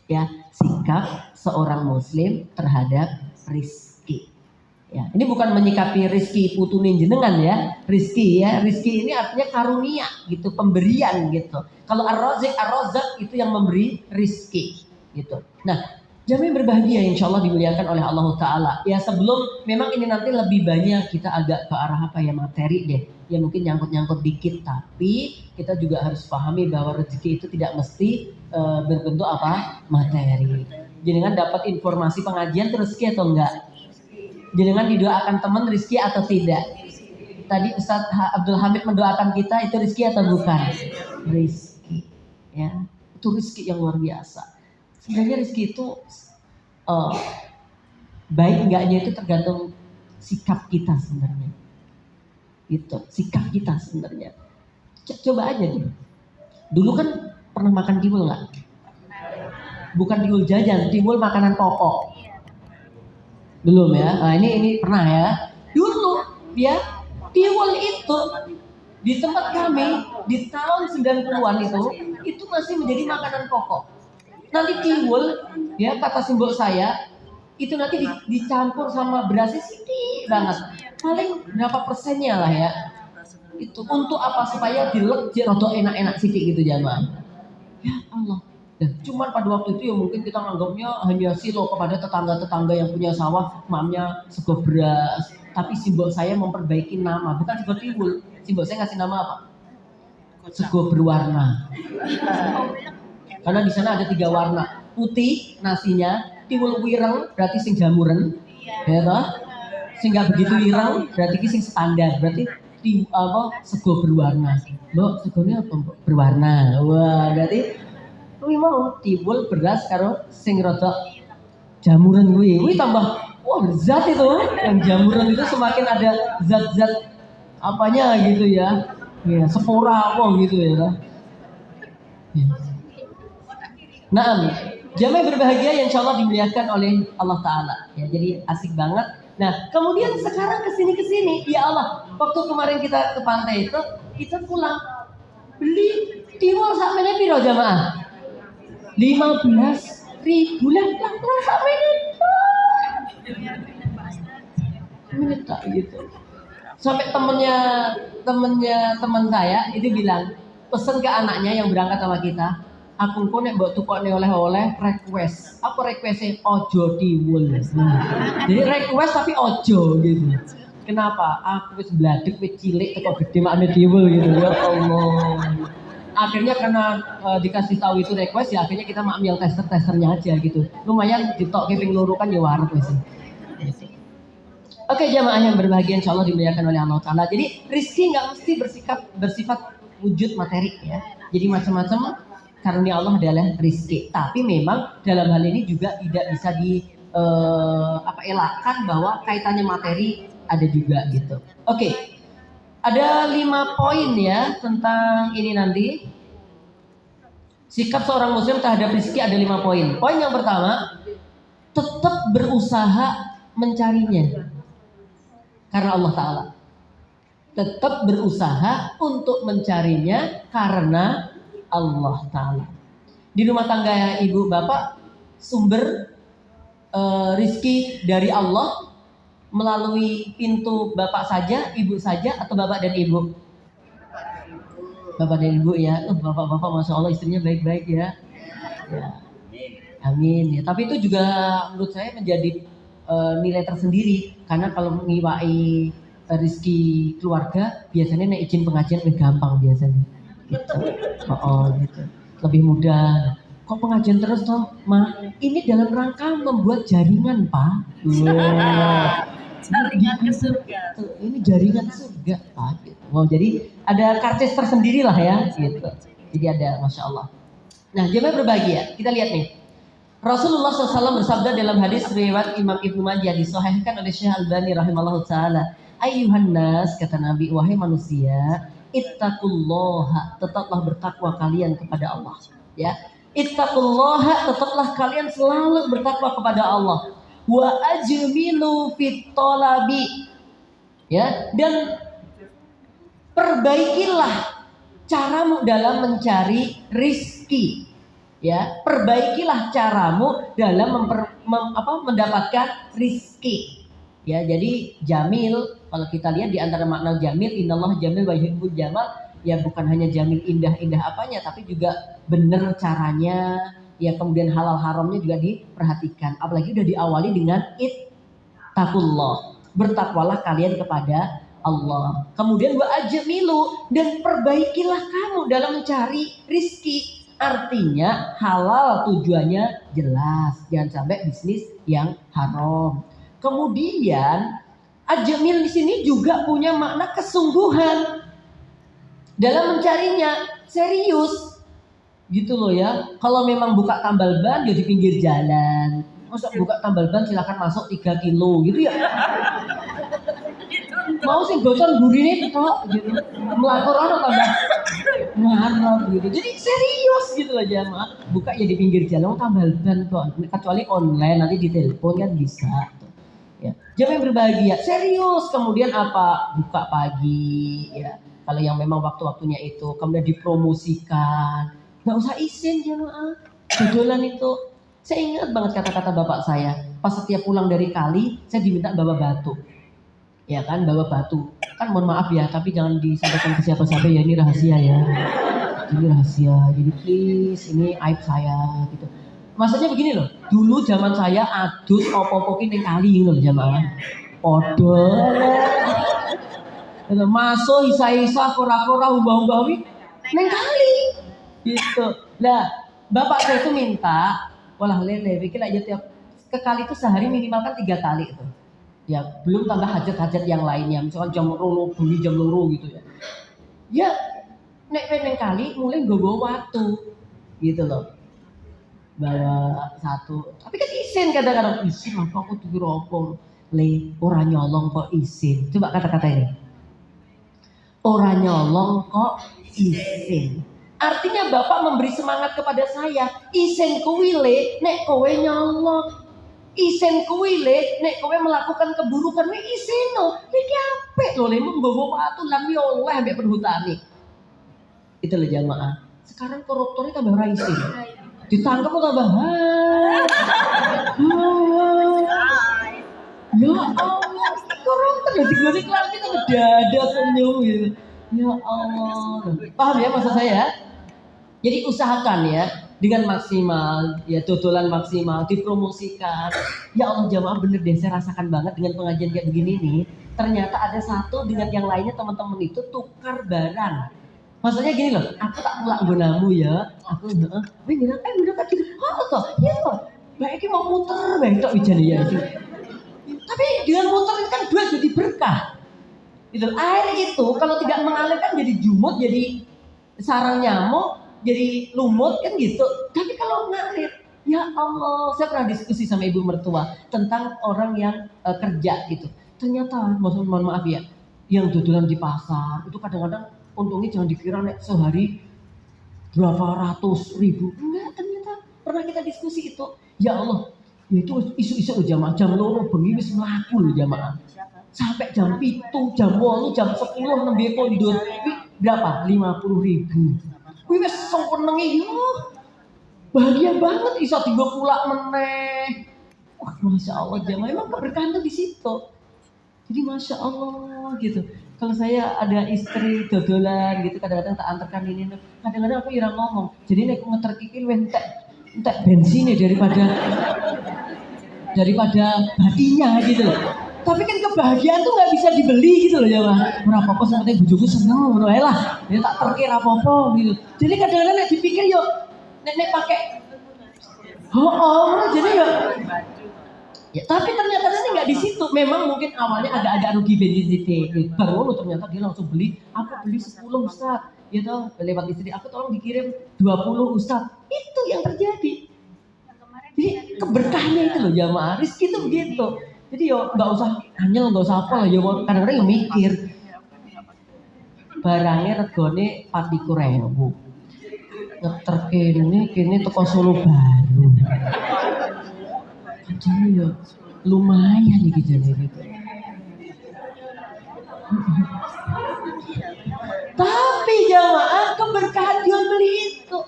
Ya, sikap seorang muslim terhadap rizki. Ya, ini bukan menyikapi rizki putunin jenengan ya. Rizki ya, rizki ini artinya karunia gitu, pemberian gitu. Kalau ar-razzaq itu yang memberi rizki gitu. Nah, jamaah berbahagia insya Allah dimuliakan oleh Allah Ta'ala. Ya sebelum, memang ini nanti lebih banyak kita agak ke arah apa ya, materi deh. Ya mungkin nyangkut-nyangkut dikit, tapi kita juga harus pahami bahwa rezeki itu tidak mesti berbentuk apa, materi. Jenengan dapat informasi pengajian terus rezeki atau enggak? Jenengan didoakan teman rezeki atau tidak? Tadi Ustaz Abdul Hamid mendoakan kita, itu rezeki atau bukan? Rezeki. Ya, itu rezeki yang luar biasa. Sebenarnya rezeki itu baik enggaknya itu tergantung sikap kita sebenarnya. Itu sikap kita sebenarnya. Coba aja deh. Dulu kan pernah makan tiwul nggak? Bukan tiwul jajan, tiwul makanan pokok. Belum ya? Nah, ini pernah ya. Dulu ya, tiwul itu di tempat kami di tahun 90-an itu masih menjadi makanan pokok. Nanti tiwul ya, kata simbol saya itu nanti dicampur sama berasnya sedikit banget. Paling berapa persennya lah ya. Itu untuk apa? Supaya dilek rodo enak-enak sedikit gitu jamaah. Ya Allah. Dan cuman pada waktu itu ya mungkin kita nganggapnya hanya silo kepada tetangga-tetangga yang punya sawah, mamnya sego beras. Tapi simbol saya memperbaiki nama, bukan sego tiwul. Simbol saya ngasih nama apa? Sego berwarna. Karena di sana ada 3 warna. Putih nasinya, tiwul wireng berarti sing jamuren. Ya toh? Sing gak begitu wireng berarti sing standar. Berarti sego berwarna. Mbok, segonya apa, Mbok? Berwarna. Wah, berarti kuwi mau tiwul beras karo sing rada jamuran gue tambah wah zat itu. Yang jamuran itu semakin ada zat-zat apanya gitu ya. Ya, spora apa gitu ya. Ya. Nah, jamaah berbahagia yang insya Allah dimuliakan oleh Allah Ta'ala. Ya, jadi asik banget. Nah, kemudian sekarang kesini, ya Allah, waktu kemarin kita ke pantai itu, kita pulang beli tiwul sakmene piro jamaah? 15.000 lah, pulang sakmene. Menit tak gitu. Sampai temen saya itu bilang pesen ke anaknya yang berangkat sama kita, aku kok nek mbok tukokne oleh-oleh request. Apa requestnya? Ojo tiwul. Jadi request tapi ojo gitu. Kenapa? Aku wis bladek wis cilik teko gede makne tiwul gitu. Ya Allah. Akhirnya karena dikasih tahu itu request ya akhirnya kita ambil tester-testernya aja gitu. Lumayan ditok ping loro kan ya warep wis. Oke jamaah yang berbahagia insya Allah dimuliakan oleh Allah Ta'ala. Jadi rizki nggak mesti bersifat wujud materi ya. Jadi macam-macam karunia Allah adalah rizki. Tapi memang dalam hal ini juga tidak bisa elakkan bahwa kaitannya materi ada juga gitu. Oke, ada 5 poin ya tentang ini nanti. Sikap seorang muslim terhadap rizki ada 5 poin. Poin yang pertama, tetap berusaha mencarinya. Karena Allah Ta'ala. Tetap berusaha untuk mencarinya karena Allah Ta'ala. Di rumah tangga ibu bapak, sumber rizki dari Allah melalui pintu bapak saja, ibu saja, atau bapak dan ibu? Bapak dan ibu ya. Bapak-bapak Masya Allah istrinya baik-baik ya. Ya. Amin ya. Tapi itu juga menurut saya menjadi nilai tersendiri karena kalau mengiwai rezeki keluarga biasanya naik izin pengajian lebih gampang biasanya gitu. Gitu lebih mudah. Kok pengajian terus toh Ma? Ini dalam rangka membuat jaringan Pak. Jaringan ke surga. Ini jaringan surga Pak gitu. Jadi ada karcis tersendiri lah ya gitu. Jadi ada Masya Allah. Nah jemaah berbahagia kita lihat nih Rasulullah SAW bersabda dalam hadis riwayat Imam Ibnu Majah disahihkan oleh Syekh Albani rahimallahu taala, "Ayyuhan nas," kata Nabi, "wahai manusia, ittaqullaha, tetaplah bertakwa kalian kepada Allah." Ya. Ittaqullaha, tetaplah kalian selalu bertakwa kepada Allah. Wa ajmilu fit talabi. Ya, dan perbaikilah caramu dalam mencari rizki. Ya, perbaikilah caramu dalam mendapatkan rizki. Ya, jadi jamil kalau kita lihat di antara makna jamil, innallaha jamil wa yuhibbul jamal, ya bukan hanya jamil indah-indah apanya, tapi juga benar caranya. Ya, kemudian halal haramnya juga diperhatikan. Apalagi udah diawali dengan ittaqullah. Bertakwalah kalian kepada Allah. Kemudian wa ajmilu, dan perbaikilah kamu dalam mencari rizki. Artinya halal tujuannya jelas, jangan sampai bisnis yang haram. Kemudian ajmil di sini juga punya makna kesungguhan dalam mencarinya, serius, gitu loh ya. Kalau memang buka tambal ban ya di pinggir jalan. Masa buka tambal ban silakan masuk 3 kilo gitu ya. Mau sih gocon burine tok gitu. Melakor orang tambah ngarep gitu. Jadi serius gitu loh jamaah. Buka ya di pinggir jalan tambal ban kok. Kecuali online nanti ditelepon kan bisa. Ya. Jamaah yang berbahagia, serius. Kemudian apa? Buka pagi ya. Kalau yang memang waktu-waktunya itu kemudian dipromosikan. Gak usah izin jamaah. Dodolan itu. Saya ingat banget kata-kata bapak saya. Pas setiap pulang dari kali, saya diminta bawa batu. Ya kan, bawa batu. Kan mohon maaf ya, tapi jangan disampaikan ke siapa-siapa ya, ini rahasia ya. Ini rahasia, jadi please, ini aib saya gitu. Maksudnya begini loh, dulu zaman saya adus opo-opo ning kali loh jamaah. Podo. Masuk isa-isa kora-kora umbah-umbah ning kali. Gitu. Nah, bapak saya itu minta, walah lele, bikin aja tiap ke kali itu sehari minimal kan 3 kali itu. Ya belum tambah hajat-hajat yang lainnya, misalkan jam loro bunyi jam loro gitu ya. Ya nek kali mulai nggowo watu gitu loh. bawa satu. Tapi kan isin kadang-kadang isin apa aku tuh rokok. Le, ora nyolong kok isin. Coba kata-kata ini. Ora nyolong kok isin. Artinya Bapak memberi semangat kepada saya. Isin kuwi le, nek kowe nyolong. Isin kuwi le, nek kowe melakukan keburukan nek isin no. Iki apik lho le menggowo watu lan oleh mbek perhutani. Itu loh jamaah. Sekarang koruptornya tambah ora isin. Ditangkap kok tambah. Ya Allah, koruptor ya digoreng lagi tuh dada senyum gitu. Ya Allah. Paham ya maksud saya? Jadi usahakan ya dengan maksimal, ya dodolan maksimal, dipromosikan. Ya Allah jamaah bener deh, saya rasakan banget dengan pengajian kayak begini nih. Ternyata ada satu dengan yang lainnya teman-teman itu tukar barang. Maksudnya gini loh, aku tak mulak gunamu ya, aku bilang kan gini, toh, iya toh, baik mau muter, baik tok ijan ya sih. Tapi dengan muter itu kan duit jadi berkah. Gitu. Air itu kalau tidak mengalir kan jadi jumut, jadi sarang nyamuk, jadi lumut kan gitu. Tapi kalau mengalir, ya Allah, saya pernah diskusi sama ibu mertua tentang orang yang kerja gitu. Ternyata, mohon maaf ya, yang dodolan di pasar itu kadang-kadang untungnya jangan dikira nek sehari berapa ratus ribu. Enggak, ternyata pernah kita diskusi itu. Ya Allah, ya itu isu-isu jamaah jam 2 bengi wis mlaku lho jamaah. Sampai jam 7, jam 8, jam 10 nembe kondur. Berapa? 50.000. Wis senengi yo. Bahagia banget iso digo kulak meneh. Wah, Masya Allah jamaah emang keberkahan tuh di situ. Jadi Masya Allah gitu. Kalau saya ada istri dodolan gitu kadang-kadang tak antarkan ini, kadang-kadang aku irang ngomong. Jadi nek ngeter iki entek bensin daripada batinya gitu loh. Tapi kan kebahagiaan tuh nggak bisa dibeli gitu loh ya Pak. Berapa apa seperti bujuku seneng ngono ae lah. Ya tak terkir apa-apa gitu. Jadi kadang-kadang nek dipikir yo nek pakai jadi ya. Ya, tapi ternyata nanti nggak di situ. Memang mungkin awalnya agak rugi bensin sedikit. Baru ternyata dia langsung beli. Aku beli 10 Ustaz. Ya toh lewat istri. Aku tolong dikirim 20 Ustaz. Itu yang terjadi. Jadi keberkahannya itu loh jamaah. Rizki itu begitu. Jadi yo nggak usah hanya nggak usah apa lah. Yo kadang-kadang yo mikir. Barangnya regone 24.000. Ngeter kene toko Solo baru. Jadi ya lumayan nih gitu. Tapi jamaah keberkahan jual beli itu.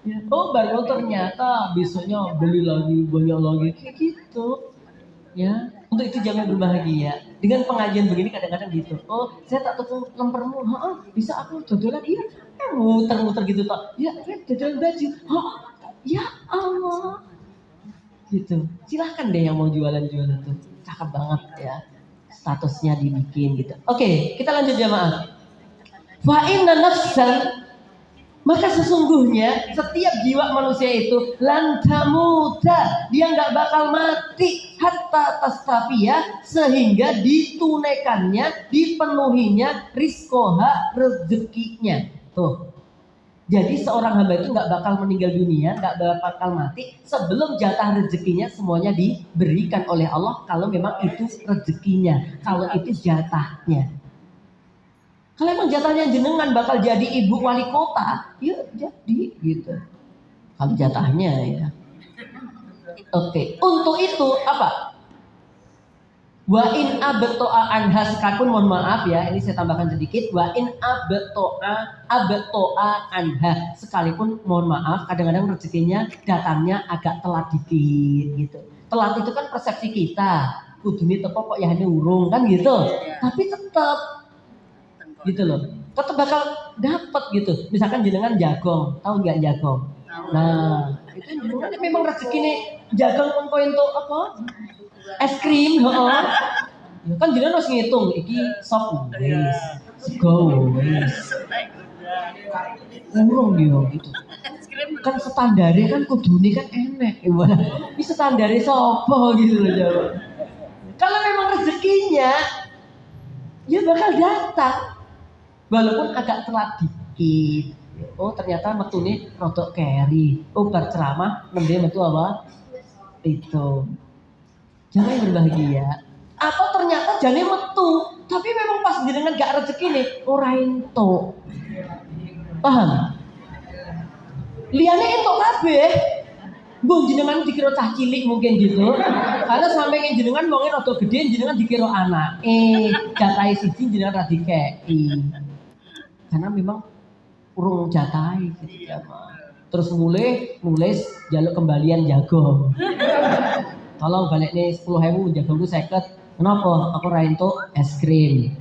Ya, baru ternyata besoknya beli lagi banyak lagi kayak gitu. Ya, untuk itu jangan berbahagia. Dengan pengajian begini kadang-kadang gitu. Oh, saya tak tuku lempermu. Bisa aku dodolan iya. Muter-muter gitu toh. Ya, dodolan baju. Ya Allah. Gitu. Silahkan deh yang mau jualan-jualan tuh. Cakep banget ya. Statusnya dibikin gitu. Oke, kita lanjut jamaah. Fa inna nafsan, maka sesungguhnya setiap jiwa manusia itu lan tamuta, dia nggak bakal mati hatta tastafiyah, sehingga ditunaikannya, dipenuhinya rizqoha, rezekinya. Tuh. Jadi seorang hamba itu nggak bakal meninggal dunia, nggak bakal mati sebelum jatah rezekinya semuanya diberikan oleh Allah. Kalau memang itu rezekinya, kalau itu jatahnya. Kalau emang jatahnya jenengan bakal jadi ibu wali kota, ya jadi gitu. Kalau jatahnya ya. Oke, untuk itu apa? Wa in abto'a anha, sekalipun mohon maaf ya, ini saya tambahkan sedikit. Wa in abto'a anha, sekalipun mohon maaf, kadang-kadang rezekinya datangnya agak telat dikit gitu. Telat itu kan persepsi kita, kudune teko kok ya hanya urung kan gitu. Tapi tetap gitu loh, tetap bakal dapat gitu. Misalkan jenengan jagong, tahu nggak jagong? Nah, itu jenengan memang rezekinya jagong mengko entuk apa? Es krim, ya kan jenengan harus ngitung, iki sop wis, sego wis, urung dia gitu. Kan standarnya kan kudune kan enek, gimana? Ini standarnya sopo gitu loh jawab. Kalau memang rezekinya, ya bakal datang, walaupun agak telat dikit. Oh ternyata metu nih rodok keri. Oh berceramah nembe metu apa? Itu. Jangan yang berbahagia. Atau ternyata jane metu, tapi memang pas jenengan gak rezeki nih, ora entuk. Paham? Liane entuk kabeh. Mbok jenengan dikira cah cilik mungkin gitu. Karena sampai yang jenengan wonge rada gedhe jenengan dikira anak. Jatahe siji jenengan ra dikeki. Karena memang urung jatahe gitu ya, terus mulai jaluk kembalian jago. Tolong balik nih 10.000 jagoku 50. Kenapa? Aku ra entuk es krim.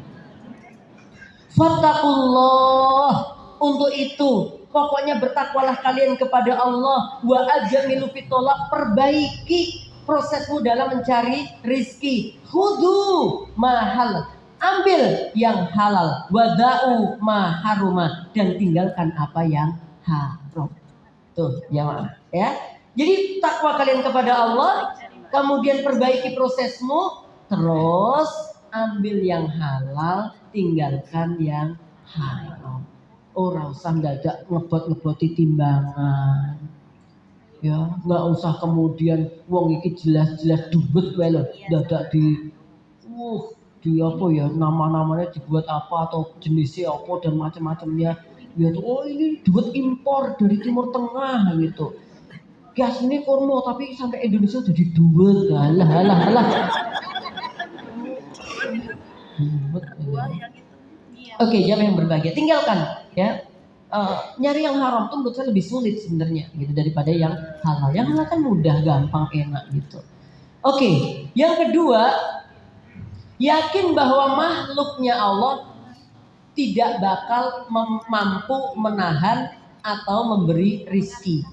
Fattaqullah. Untuk itu pokoknya bertakwalah kalian kepada Allah. Wa ajmilu fitolak, perbaiki prosesmu dalam mencari rizki. Khudu mahal, ambil yang halal. Wada'u ma haruma, dan tinggalkan apa yang haram. Tuh jamaah ya. Jadi takwa kalian kepada Allah, kemudian perbaiki prosesmu, terus ambil yang halal, tinggalkan yang haram. Ora usah dadak ngebot-ngeboti timbangan. Ya, nggak usah kemudian wong iki jelas-jelas duit wae lho, dadak di apa ya, nama-namanya dibuat apa atau jenisnya apa dan macam-macamnya. Ya tuh, oh ini duit impor dari Timur Tengah gitu. Gas ini kurma tapi sampai Indonesia jadi duit. Alah. Oke, jangan yang berbahagia, tinggalkan ya. Nyari yang haram tuh menurut saya lebih sulit sebenarnya gitu daripada yang halal. Yang halal kan mudah, gampang, enak gitu. Oke, yang kedua, yakin bahwa makhluknya Allah tidak bakal mampu menahan atau memberi rizki.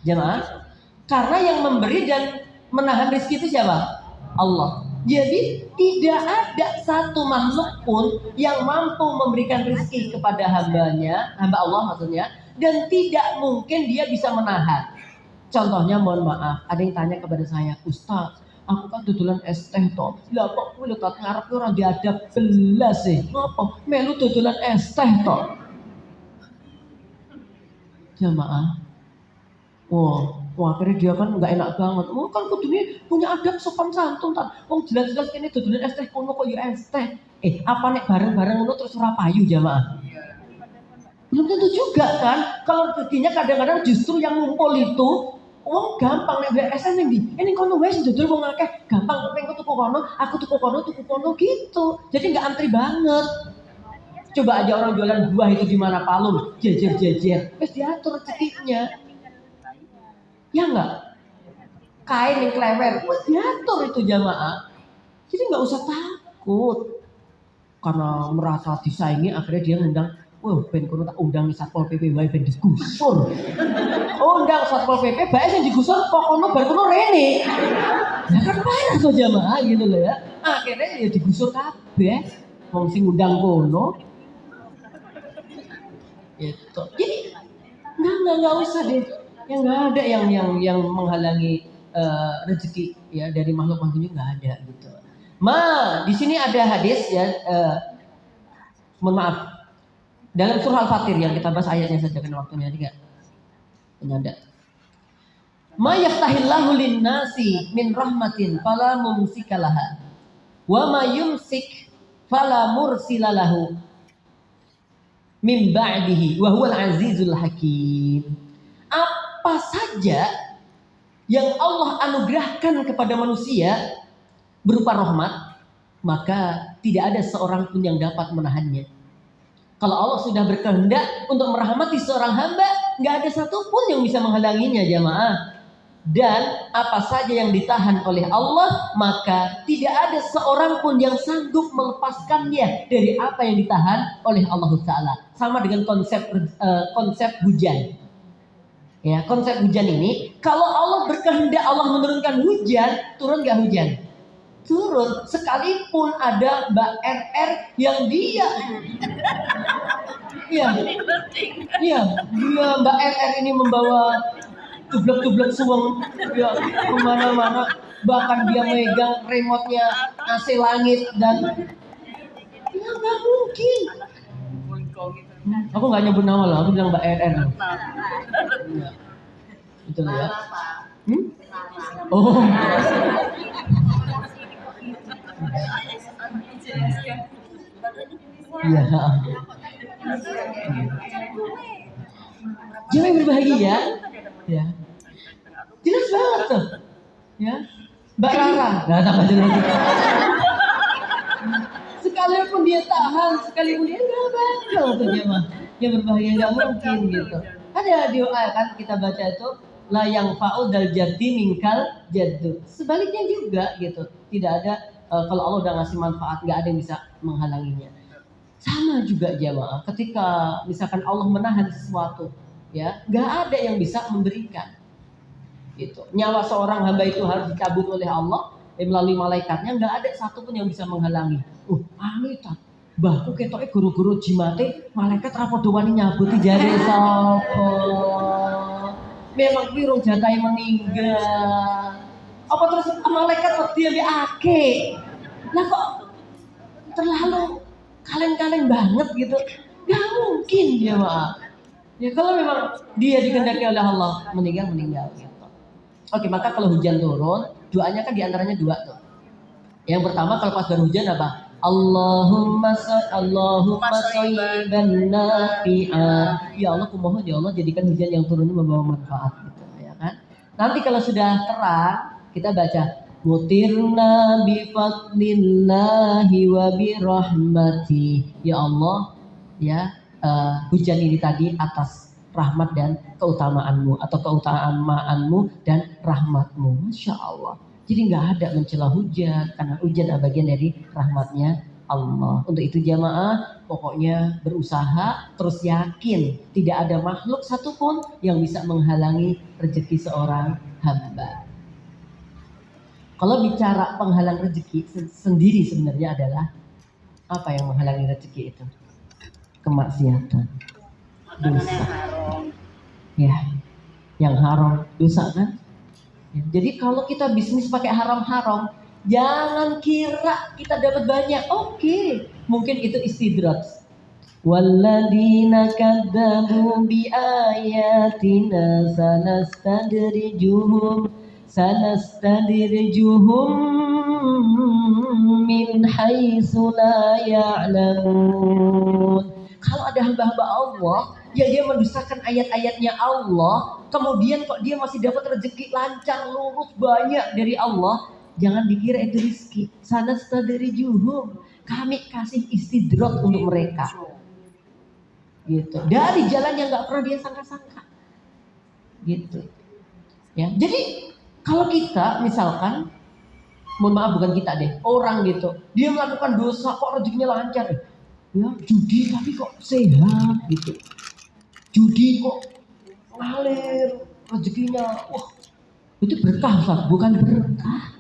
Jemaah, karena yang memberi dan menahan rizki itu siapa? Allah. Jadi tidak ada satu makhluk pun yang mampu memberikan rezeki kepada hambanya, hamba Allah maksudnya, dan tidak mungkin dia bisa menahan. Contohnya mohon maaf, ada yang tanya kepada saya, Ustaz, aku kan dodolan es teh toh, lah kok kowe lekat ngarep ora diadab belas sih, ngopo melu dodolan es teh toh. Jamaah, Wah akhirnya dia kan nggak enak banget. Kan kudunya punya adab sopan santun kan. Jelas-jelas ini dodolan es teh kono kok ya es teh. Apa nek bareng-bareng ngono terus ora payu jamaah? Belum tentu juga kan. Kalau rezekinya kadang-kadang justru yang ngumpul itu gampang nek beli es teh ning ndi? Ini kono wis dodol wong akeh, gampang pengen tuku kono, aku tuku kono gitu. Jadi nggak antri banget. Coba aja orang jualan buah itu di mana Palung, jejer. Wis diatur rezekinya. Ya enggak? Kain yang klewer, diatur itu jamaah. Jadi nggak usah takut. Karena merasa disaingi akhirnya dia ngundang, ben kono tak undang Satpol PP wae ben digusur. Undang Satpol PP bae sing digusur kok kono bar kono rene. Ya kan parah tuh jamaah gitu loh ya. Akhirnya ya digusur kabeh. Wong sing undang kono. Gitu. Jadi enggak usah deh. Yang nggak ada yang menghalangi rezeki ya dari makhluk-makhluknya nggak ada gitu. Di sini ada hadis ya, mohon maaf dalam surah Al-Fatir yang kita bahas ayatnya saja karena waktunya tidak penyanda. Ma yaftahillahu lin-nasi min rahmatin fala mumsikalaha wa ma yumsik fala mursilalahu min ba'dihi wa huwal azizul hakim. Apa saja yang Allah anugerahkan kepada manusia berupa rahmat, maka tidak ada seorang pun yang dapat menahannya. Kalau Allah sudah berkehendak untuk merahmati seorang hamba, nggak ada satupun yang bisa menghalanginya jamaah. Dan apa saja yang ditahan oleh Allah, maka tidak ada seorang pun yang sanggup melepaskannya dari apa yang ditahan oleh Allah Ta'ala. Sama dengan konsep hujan. Ya, konsep hujan ini, kalau Allah berkehendak Allah menurunkan hujan, turun nggak hujan? Turun. Sekalipun ada Mbak RR yang dia, dia Mbak RR ini membawa tublek-tublek suweng, ya kemana-mana, bahkan dia megang remote-nya AC langit dan ya nggak mungkin. Aku nggak nyebut nama loh, aku bilang Mbak RR. Iya. Betul ya. Hmm? Oh. Iya. Jangan berbahagia. Ya. Jelas banget tuh. Ya. Mbak Rara. Nah, tambah jelas. Sekalipun dia tahan, sekalipun dia nggak bakal tuh dia mah. Dia berbahagia nggak mungkin gitu. Ada doa kan kita baca itu la yang fa'u dal jaddi mingkal jaddu. Sebaliknya juga gitu. Tidak ada kalau Allah udah ngasih manfaat nggak ada yang bisa menghalanginya. Sama juga jamaah ketika misalkan Allah menahan sesuatu ya nggak ada yang bisa memberikan gitu. Nyawa seorang hamba itu harus dicabut oleh Allah melalui malaikatnya, nggak ada satupun yang bisa menghalangi. Amit bahku ketoke guru-guru jimate malaikat ra padha wani nyabuti jare sapa. Memang kuwi rong jatahe meninggal. Apa terus malaikat wedi ambek akeh. Lah kok terlalu kaleng-kaleng banget gitu. Gak mungkin dia mah. Ya kalau memang dia dikehendaki oleh Allah meninggal gitu. Oke, maka kalau hujan turun, doanya kan diantaranya dua tuh. Yang pertama kalau pas hujan apa? Allahumma shayyiban nafi'an. Ya Allah, kumohon ya Allah jadikan hujan yang turun ini membawa manfaat gitu ya kan. Nanti kalau sudah terang, kita baca mutirna bi fadlillahi wa bi rahmati. Ya Allah, ya hujan ini tadi atas rahmat dan keutamaanmu atau keutamaanmu dan rahmatmu. Masya Allah. Jadi nggak ada mencela hujan karena hujan adalah bagian dari rahmatnya Allah. Untuk itu jamaah pokoknya berusaha terus yakin tidak ada makhluk satupun yang bisa menghalangi rezeki seorang hamba. Kalau bicara penghalang rezeki sendiri sebenarnya adalah apa yang menghalangi rezeki itu? Kemaksiatan, dosa. Ya, yang haram dosa kan? Ya, jadi kalau kita bisnis pakai haram-haram, jangan kira kita dapat banyak. Oke, mungkin itu istidraj. Walladzina kadzabu bi ayatina sanastadrijuhum min haitsu la ya'lamun. Kalau ada hamba-hamba Allah ya dia mendustakan ayat-ayatnya Allah, kemudian kok dia masih dapat rezeki lancar, lurus, banyak dari Allah, jangan dikira itu rezeki. Sanastadrijuhum, kami kasih istidrot untuk mereka. Gitu. Dari jalan yang nggak pernah dia sangka-sangka. Gitu. Ya. Jadi kalau kita misalkan, mohon maaf bukan kita deh, orang gitu, dia melakukan dosa kok rezekinya lancar. Ya, judi tapi kok sehat gitu. Judi kok ngalir rezekinya. Wah, itu berkah Ustaz, bukan berkah.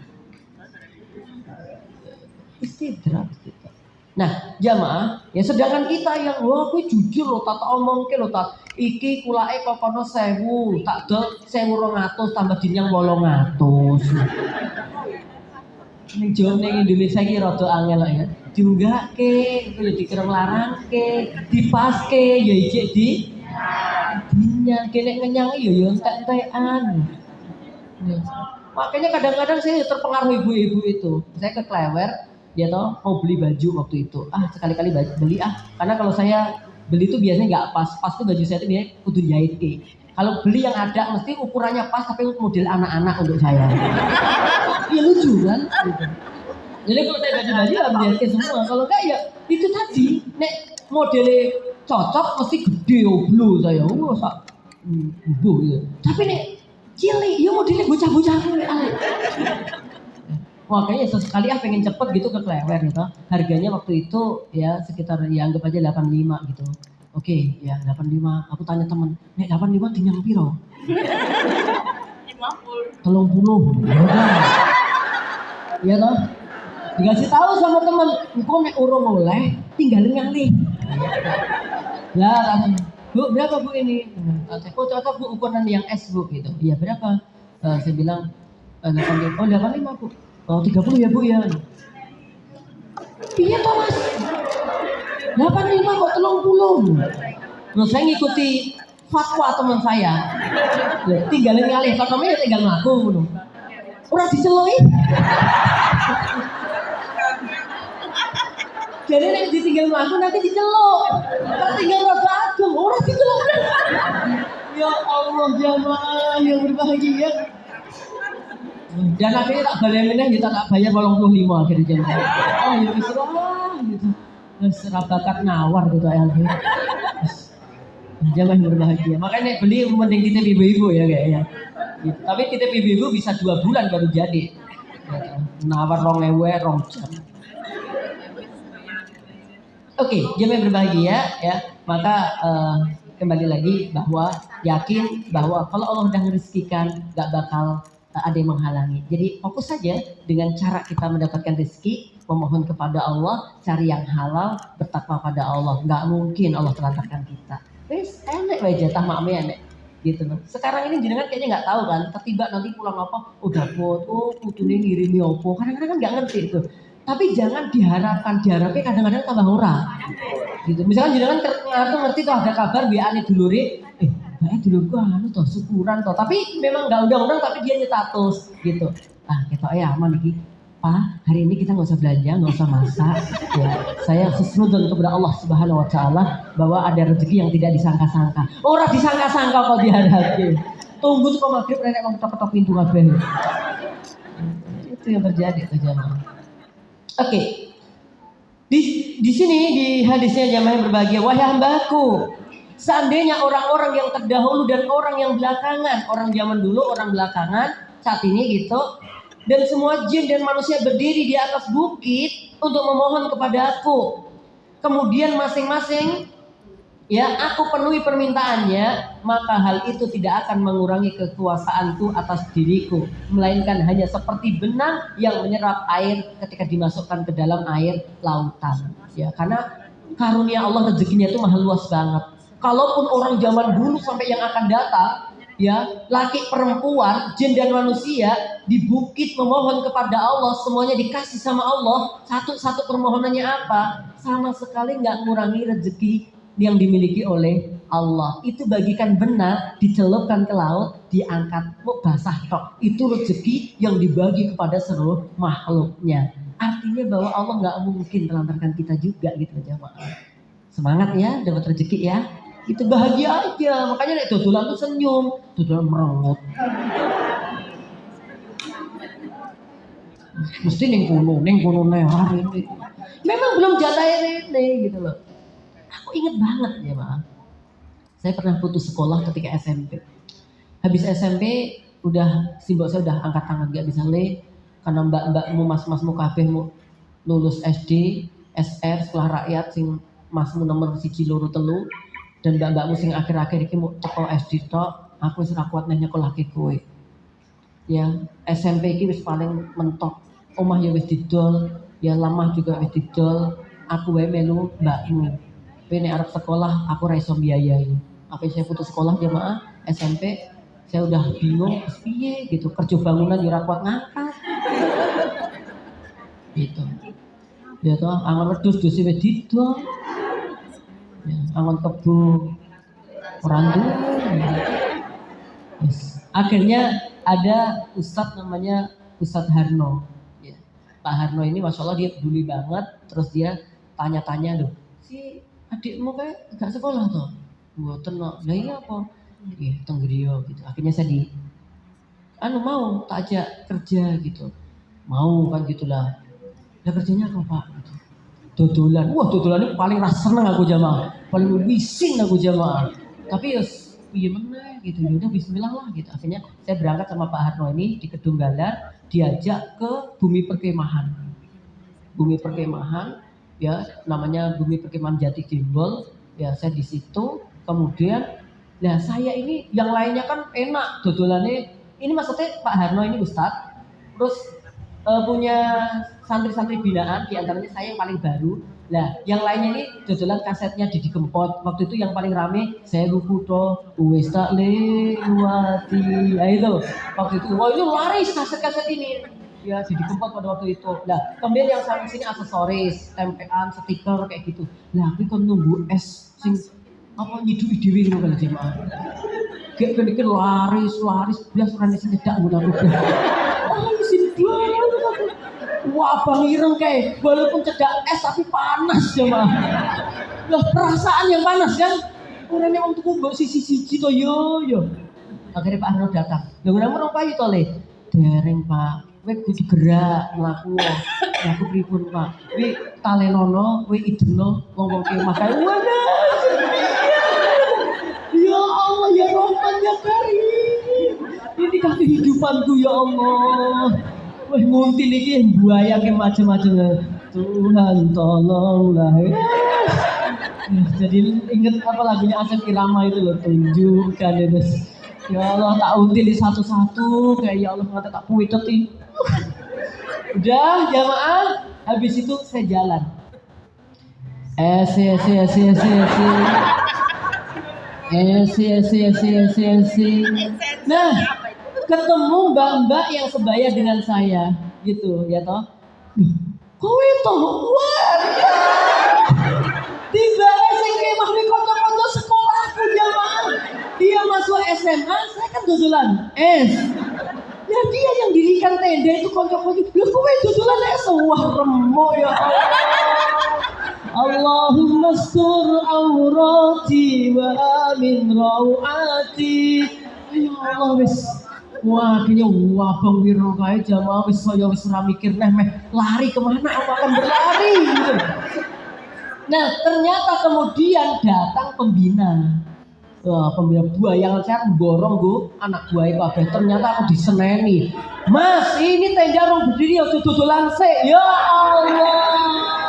Istidraj gitu. Nah, jamaah, ya sedangkan kita yang wah kuwi jujur loh, tak omongke loh, tak iki kulake kok kono 1000, tak dol 1200 tambah dinyang 800. Ning jauh ning Indonesia iki rada angel lah ya. Diunggahke, itu ya dikira nglarangke, dipaske ya ijek di dinyang kene ngenyang ya entek-entekan. Makanya kadang-kadang saya terpengaruh ibu-ibu itu. Saya ke Klewer, dia tahu mau beli baju waktu itu. Sekali-kali beli karena kalau saya beli itu biasanya nggak pas tuh baju saya itu biasanya kudu jahit ke. Kalau beli yang ada mesti ukurannya pas tapi model anak-anak untuk saya. Iya lucu kan? Gitu. Jadi kalau saya baju-baju ya menjahit semua. Kalau enggak ya itu tadi. Nek modelnya cocok mesti gede oblo saya. Gitu. Tapi nek cilik ya modelnya bocah-bocah. Makanya sesekali pengen cepet gitu ke Klewer gitu. Harganya waktu itu ya sekitar ya anggap aja 85 gitu. Oke, ya 85. Aku tanya temen, nek 85 dinyang piro? 50. 30. Ya toh? Dikasih tahu sama temen, engkau nek urung oleh tinggal ngalih. Lah, Bu, berapa Bu ini? Kok cocok Bu ukuran yang S Bu gitu. Iya, berapa? Saya bilang 85. Oh, 85 Bu. Oh 30 ya Bu ya. Iya toh Mas. 85 kok 30. Terus saya ngikuti fatwa teman saya. Ya, tinggalin ngalih, fatwanya tinggal ngaku ngono. Ora diceluki. Jadi nek ditinggal ngaku nanti diceluk. Kalau tinggal rada agung, ora diceluk. Ya Allah jamaah yang berbahagia. Dan akhirnya tak bayar meneh, kita tak bayar 85 akhirnya jamaah. Oh ya wis gitu. Wis ora bakat ngawar gitu akhirnya. Jamaah yang berbahagia. Makanya beli mending titip ibu-ibu ya kayaknya. Gitu. Tapi titip ibu-ibu bisa 2 bulan baru jadi. Nawar 2.000 rong jam. Oke, jamaah yang berbahagia ya. Maka kembali lagi bahwa yakin bahwa kalau Allah udah merezekikan gak bakal ada yang menghalangi. Jadi fokus saja dengan cara kita mendapatkan rezeki, memohon kepada Allah, cari yang halal, bertakwa pada Allah. Gak mungkin Allah telantarkan kita. Wes enek wae jatah makme enek gitu loh. Sekarang ini jenengan kayaknya nggak tahu kan, tiba nanti pulang apa, udah putune ngirimi opo. Kadang-kadang kan nggak ngerti itu. Tapi jangan diharapnya kadang-kadang tambah ora. Gitu. Misalkan jenengan ngerti tuh ada kabar biane dulure, dulurku anu toh syukuran toh. Tapi memang nggak undang-undang tapi dia nyetatus gitu. Ah, ketok ya aman iki. Pak, hari ini kita nggak usah belanja, nggak usah masak. Ya, saya husnudon kepada Allah Subhanahu Wa Taala bahwa ada rezeki yang tidak disangka-sangka. Orang disangka-sangka kok dihadapi. Tunggu tuh maghrib nenek mau ketok-ketok pintu kabeh. Itu yang terjadi tuh jamaah. Oke. Di sini di hadisnya jamaah yang berbahagia, wahai hambaku, seandainya orang-orang yang terdahulu dan orang yang belakangan, orang zaman dulu, orang belakangan, saat ini gitu. Dan semua jin dan manusia berdiri di atas bukit untuk memohon kepada aku. Kemudian masing-masing ya aku penuhi permintaannya, maka hal itu tidak akan mengurangi kekuasaanku atas diriku, melainkan hanya seperti benang yang menyerap air ketika dimasukkan ke dalam air lautan. Ya, karena karunia Allah rezekinya itu mahal luas banget. Kalaupun orang zaman dulu sampai yang akan datang, ya, laki perempuan, jin dan manusia di bukit memohon kepada Allah, semuanya dikasih sama Allah. Satu-satu permohonannya apa? Sama sekali nggak ngurangi rezeki yang dimiliki oleh Allah. Itu bagikan benang, dicelupkan ke laut, diangkat, mau basah tok. Itu rezeki yang dibagi kepada seluruh makhluknya. Artinya bahwa Allah nggak mungkin melantarkan kita juga gitu jamaah. Semangat ya, dapat rezeki ya. Itu bahagia aja, makanya nek dodolan tuh senyum, dodolan merengut. Mesti ning kono hari ini. Memang belum jatah ini gitu loh. Aku inget banget ya Pak. Saya pernah putus sekolah ketika SMP. Habis SMP udah simbol saya udah angkat tangan gak bisa karena mbak-mbakmu mas-masmu kabeh mu lulus SD, SR, sekolah rakyat sing masmu nomor 1 2 3. Dan mbak-mbakmu sing akhir-akhir iki mau teko SD tok, aku wis ora kuat neh nyekolahke kowe. Ya, SMP iki wis paling mentok. Omah ya wis didol, ya lamah juga wis didol. Aku wae melu mbakmu. Kowe nek arep sekolah, aku ora iso biayai. Apa saya putus sekolah jamaah SMP, saya udah bingung piye gitu. Kerja bangunan ya ora kuat ngangkat. Gitu. Ya toh, angon wedhus wis didol. Ya, angon kebu orang dulu. Yes. Akhirnya ada Ustadz namanya Ustadz Harno. Ya. Pak Harno ini masya Allah dia peduli banget. Terus dia tanya-tanya loh, si adikmu kayak gak sekolah toh? Mboten kok. Lah iya apa? Iya, tenggriyo gitu. Akhirnya saya mau tak ajak kerja gitu. Mau kan gitulah. Lah kerjanya apa Pak? Gitu. Dodolan, dodolan ini paling rasa seneng aku jamaah, paling wisin aku jamaah. Tapi ya, iya mana gitu, udah Bismillah lah gitu. Akhirnya saya berangkat sama Pak Harno ini di Kedung Galar, diajak ke bumi perkemahan. Bumi perkemahan, ya namanya bumi perkemahan Jati Gembol. Ya saya di situ, kemudian, nah saya ini yang lainnya kan enak dodolannya. Ini maksudnya Pak Harno ini Ustadz, terus punya santri-santri binaan, diantaranya saya yang paling baru. Nah, yang lainnya ini dodolan kasetnya Didi Kempot. Waktu itu yang paling rame saya lupa wis tak lewati. Nah itu waktu itu, itu laris kaset-kaset ini. Ya Didi Kempot pada waktu itu. Nah, kemudian yang sampai sini aksesoris, tempelan, stiker kayak gitu. Nah, tapi kan nunggu es sing apa nyiduki dhewe ngono kalau jemaah. Gek kene laris blas ora sing nyedak ngono aku. Oh, sing wah bang ireng kayak walaupun cedak es tapi panas jemaah. Lah perasaan yang panas kan. Orangnya wong tuku mbok siji-siji to yo. Akhirnya Pak Arno datang. Lha ngono payu to le. Dereng Pak. Kowe kudu gerak mlaku. Ya aku pripun Pak? Kowe talenono, kowe ideno wong-wong kemah kae. Waduh. Ya Allah ya Rahman ya Karim. Ini kan kehidupanku ya Allah. Wah nguntil iki buaya ke macam-macam. Tuhan tolonglah. Jadi inget apa lagunya Asep Irama itu loh, tunjukkan itu. Ya Allah tak until di satu-satu kayak ya Allah mata tak puitetin. Udah jamaah, habis itu saya jalan. Nah, ketemu mbak-mbak yang sebaya dengan saya, gitu ya toh. Kowe toh, wah. Tiba sing kemah ning kanca-kanca sekolahku jamaah. Dia masuk SMA, saya kan dodolan es. Ya dia yang dirikan tenda itu kanca-kanca. Lho kowe dodolan es wah remo ya Allah. Allahumma stur aurati wa amin rawati. Ya Allah wis. Wah kayaknya wabang wiro kae jamaah wis saya wis ora mikir meh lari kemana aku akan berlari gitu. Nah ternyata kemudian datang pembina. Wah pembina buayangan saya borong gue anak buaya kabeh. Ternyata aku diseneni. Mas ini tenda rong berdiri ya dodolan sik. Ya Allah.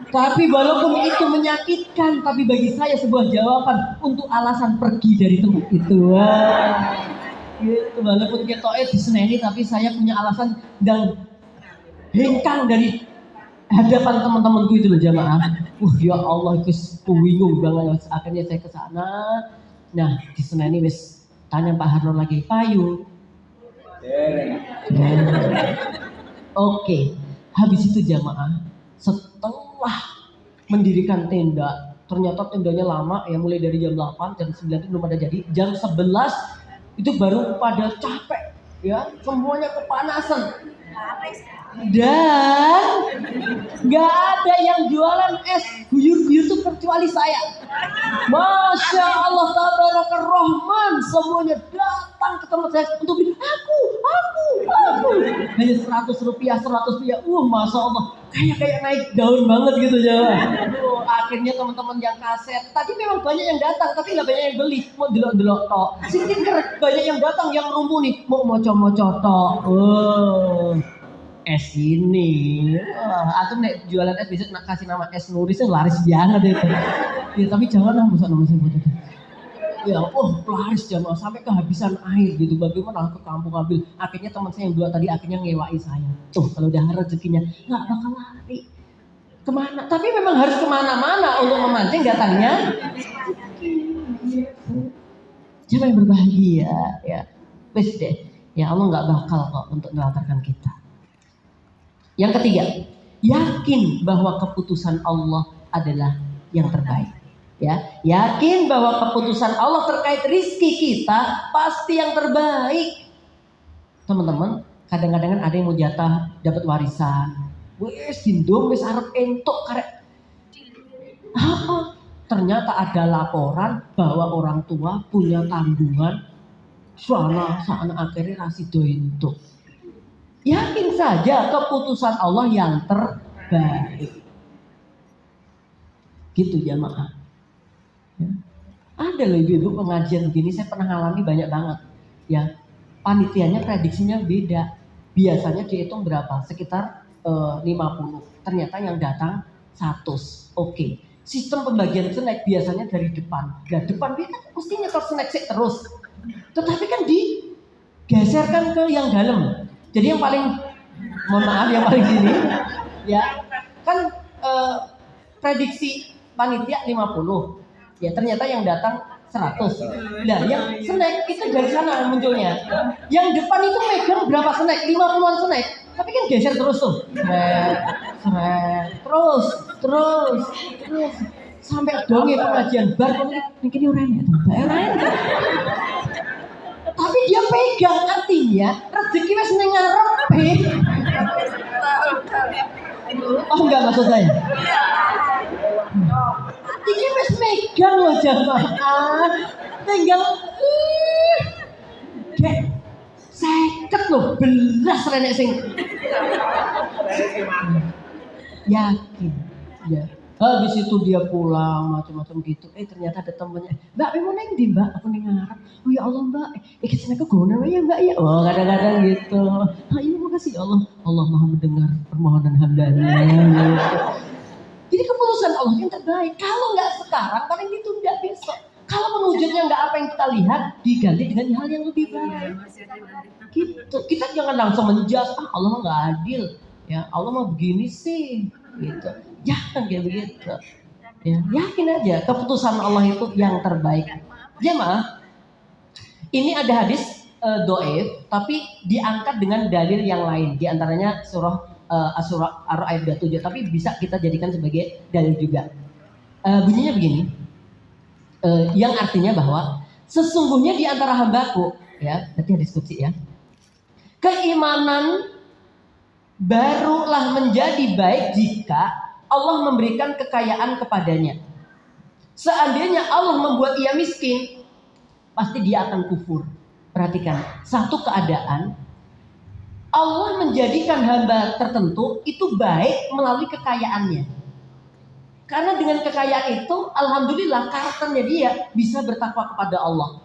Tapi walaupun itu menyakitkan, tapi bagi saya sebuah jawaban untuk alasan pergi dari tempat itu. Wah, gitu. Walaupun ketoknya diseneni, tapi saya punya alasan dan hengkang dari hadapan teman-temanku itu loh jamaah. Ya Allah, itu bingung banget. Akhirnya saya ke sana. Nah, diseneni wis tanya Pak Harno lagi, payu. Oke, habis itu jamaah. Setelah mendirikan tenda, ternyata tendanya lama ya, mulai dari jam 8, jam 9 itu belum ada jadi, jam 11 itu baru pada capek ya, semuanya kepanasan dan nggak ada yang jualan es guyur-guyur tuh kecuali saya. Masya Allah tabarakar Rahman, semuanya datang ke tempat saya untuk bilang aku hanya 100 rupiah. Masya Allah kayak naik daun banget gitu ya. Akhirnya teman-teman yang kaset tadi memang banyak yang datang tapi nggak banyak yang beli, mau delok-delok tok. Sini banyak yang datang yang rumpuh nih mau moco-moco tok. Es ini, atau nek jualan es bisa nak kasih nama es Nuris yang laris banget itu. Ya tapi janganlah masa nama saya buat. Ya, laris jamaah sampai kehabisan air gitu. Bagaimana ke kampung ambil? Akhirnya teman saya yang dua tadi akhirnya ngewai saya. Kalau udah rezekinya nggak bakal lari kemana. Tapi memang harus kemana-mana untuk memancing datangnya. Siapa yang berbahagia ya? Wes deh, ya Allah nggak bakal kok untuk melantarkan kita. Yang ketiga, yakin bahwa keputusan Allah adalah yang terbaik. Ya, yakin bahwa keputusan Allah terkait rizki kita pasti yang terbaik. Teman-teman, kadang-kadang ada yang mau jatah dapat warisan. Wes dindong wes arep entuk karek. Ternyata ada laporan bahwa orang tua punya tanggungan sana akhirnya rasido entuk. Yakin saja keputusan Allah yang terbaik. Gitu jamaah. Ya. Ada loh ibu-ibu pengajian begini saya pernah ngalami banyak banget. Ya, panitianya prediksinya beda. Biasanya dihitung berapa? Sekitar 50. Ternyata yang datang 100. Oke. Sistem pembagian snack biasanya dari depan. Nah, depan dia kan mesti nyetor snack terus. Tetapi kan digeserkan ke yang dalam. Jadi yang paling, mohon maaf yang paling sini, ya kan prediksi panitia 50, ya ternyata yang datang 100. Nah yang snack itu dari sana munculnya. Yang depan itu megang berapa snack? 50-an snack. Tapi kan geser terus tuh. Terus. Sampai donge pengajian bar ini ora enak to, Mbak. Ora enak. Tapi dia pegang, artinya rezeki wis ning ngarepe. Oh enggak maksud saya. Ini wis megang loh jamaah. Tinggal kayak 50 loh, belas renek sing yakin ya. Habis itu dia pulang macam-macam gitu. Ternyata ada temennya. Mbak, mau neng di Mbak? Aku neng ngarep. Oh ya Allah Mbak, kesini ke gona ya Mbak ya. Oh kadang-kadang gitu. Iya makasih ya Allah. Allah Maha mendengar permohonan hambanya. Gitu. Jadi keputusan Allah yang terbaik. Kalau nggak sekarang, paling ditunda besok. Kalau mewujudnya nggak apa yang kita lihat, diganti dengan hal yang lebih baik. Gitu. Kita jangan langsung menjas. Allah nggak adil. Ya Allah mau begini sih. Gitu. Jangan kayak begitu. Ya, yakin aja keputusan Allah itu yang terbaik. Jemaah, ini ada hadis doif, tapi diangkat dengan dalil yang lain. Di antaranya surah Asy-Syura ayat 27, tapi bisa kita jadikan sebagai dalil juga. Bunyinya begini, yang artinya bahwa sesungguhnya di antara hambaku, ya, berarti hadis qudsi ya, keimanan barulah menjadi baik jika Allah memberikan kekayaan kepadanya. Seandainya Allah membuat ia miskin, pasti dia akan kufur. Perhatikan, satu keadaan Allah menjadikan hamba tertentu itu baik melalui kekayaannya. Karena dengan kekayaan itu, alhamdulillah karakternya dia bisa bertakwa kepada Allah.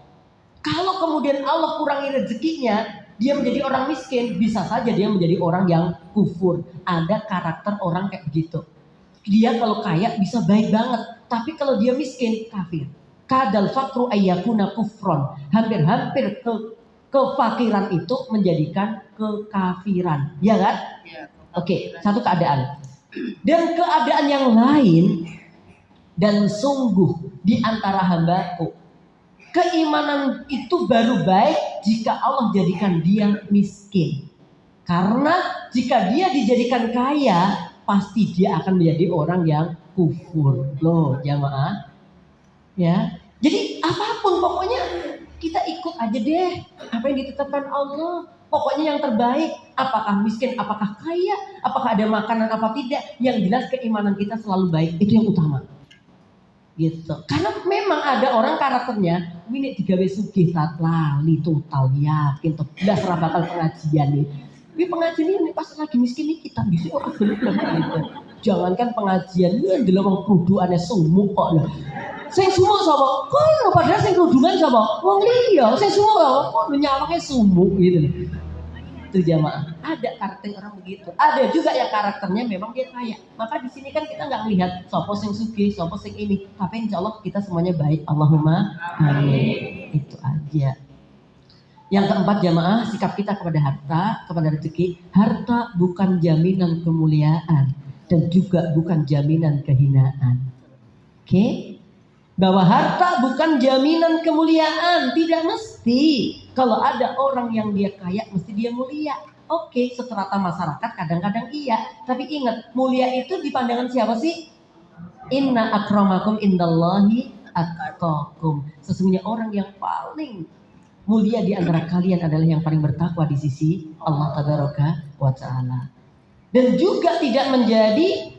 Kalau kemudian Allah kurangi rezekinya, dia menjadi orang miskin, bisa saja dia menjadi orang yang kufur. Ada karakter orang kayak begitu. Dia kalau kaya bisa baik banget, tapi kalau dia miskin, kafir. Kadal fakru ayyakuna kufron. Hampir-hampir kefakiran itu menjadikan kekafiran, ya kan? Ya, oke, satu keadaan. Dan keadaan yang lain, dan sungguh di antara hambaku, keimanan itu baru baik jika Allah jadikan dia miskin. Karena jika dia dijadikan kaya, pasti dia akan menjadi orang yang kufur. Loh, jamaah. Ya. Jadi apapun pokoknya kita ikut aja deh apa yang ditetapkan Allah. Pokoknya yang terbaik, apakah miskin, apakah kaya, apakah ada makanan apa tidak, yang jelas keimanan kita selalu baik, itu yang utama. Gitu. Karena memang ada orang karakternya, ini digawe sugih tat lali total yakin belas ra bakal pengajian nih. Tapi pengajian ini pas lagi miskin nih kita bisa orang gelem gitu. Jangankan pengajian, lu ndelok wong krudukane sumuk kok lho. Sing sumuk sapa? Kono padahal sing kerudungan sapa? Wong liya, sing sumuk kok nyawake sumuk gitu lho. Itu jamaah. Ada karakter orang begitu. Ada juga yang karakternya memang dia kaya. Maka di sini kan kita nggak melihat sopo sing sugih, sopo sing ini. Tapi insya Allah kita semuanya baik. Allahumma amin. Itu aja. Yang keempat jamaah, sikap kita kepada harta, kepada rezeki. Harta bukan jaminan kemuliaan dan juga bukan jaminan kehinaan. Oke? Bahwa harta bukan jaminan kemuliaan, tidak mesti. Kalau ada orang yang dia kaya, mesti dia mulia. Oke, seterata masyarakat kadang-kadang iya. Tapi ingat, mulia itu di pandangan siapa sih? Inna akramakum indallahi atqakum. Sesungguhnya orang yang paling mulia di antara kalian adalah yang paling bertakwa di sisi Allah Tabaraka wa Ta'ala. Dan juga tidak menjadi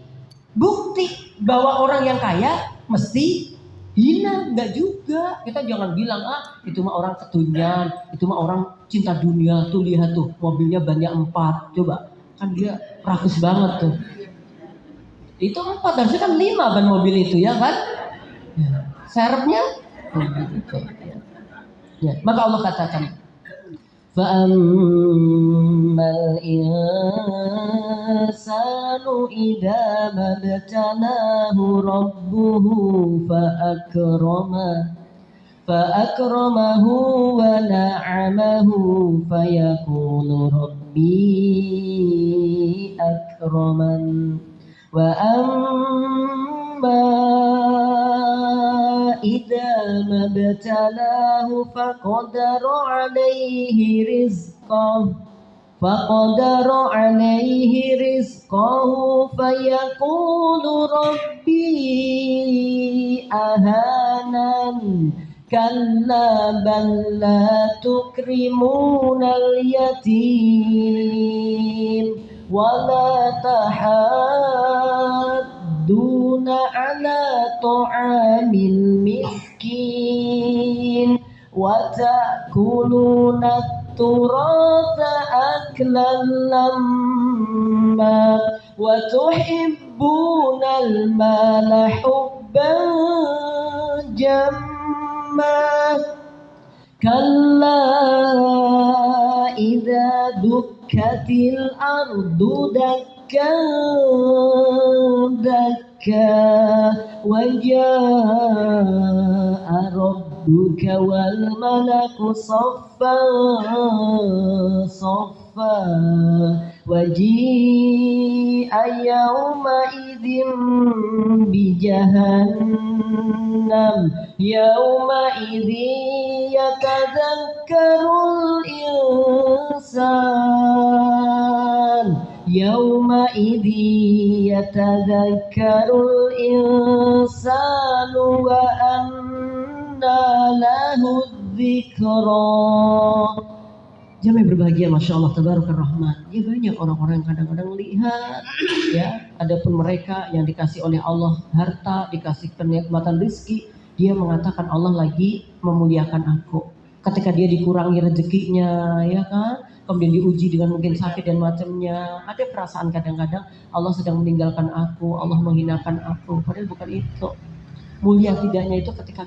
bukti bahwa orang yang kaya mesti hina, enggak juga. Kita jangan bilang itu mah orang kedunian, itu mah orang cinta dunia. Tuh lihat tuh mobilnya banyak 4. Coba kan dia rakus banget tuh. Itu 4 harusnya kan 5 ban mobil itu ya kan? Ya. Serepnya gitu. Ya. Maka Allah katakan fa'ammal insanu idza mabtalahu rabbuhu fa'akramahu wa na'amahu fayaqulu rabbi akraman wa amma idza mabtalahu faqadara alaihi rizqahu fayaqulu rabbi أهانن كلا بل لا تكرمون اليتيم ولا تحاضون على طعام المسكين وتأكلون التراث أكلا لما وتحبون المال حبا جما كلا إذا دكت الأرض دكا دكا وجاء ربك والملك صفا صفا وجيء يومئذ بجهنم يومئذ يتذكر الإنسان يومئذ يتذكر الإنسان وأنى له الذكرى. Jamaah berbahagia, masya Allah, tabarakar rahman. Ya banyak orang-orang yang kadang-kadang lihat, ya, adapun mereka yang dikasih oleh Allah harta, dikasih kenikmatan rezeki, dia mengatakan Allah lagi memuliakan aku. Ketika dia dikurangi rezekinya, ya kan, kemudian diuji dengan mungkin sakit dan macamnya, ada perasaan kadang-kadang Allah sedang meninggalkan aku, Allah menghinakan aku. Padahal bukan itu. Mulia tidaknya itu ketika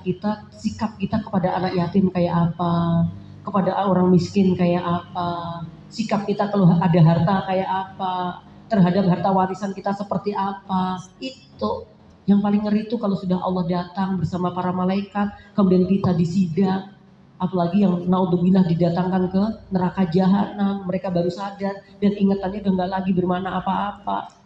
sikap kita kepada anak yatim kayak apa, kepada orang miskin kayak apa, sikap kita kalau ada harta kayak apa, terhadap harta warisan kita seperti apa. Itu yang paling ngeri itu kalau sudah Allah datang bersama para malaikat, kemudian kita disidang, apalagi yang naudzubillah didatangkan ke neraka jahanam, mereka baru sadar dan ingatannya udah nggak lagi bermana apa-apa.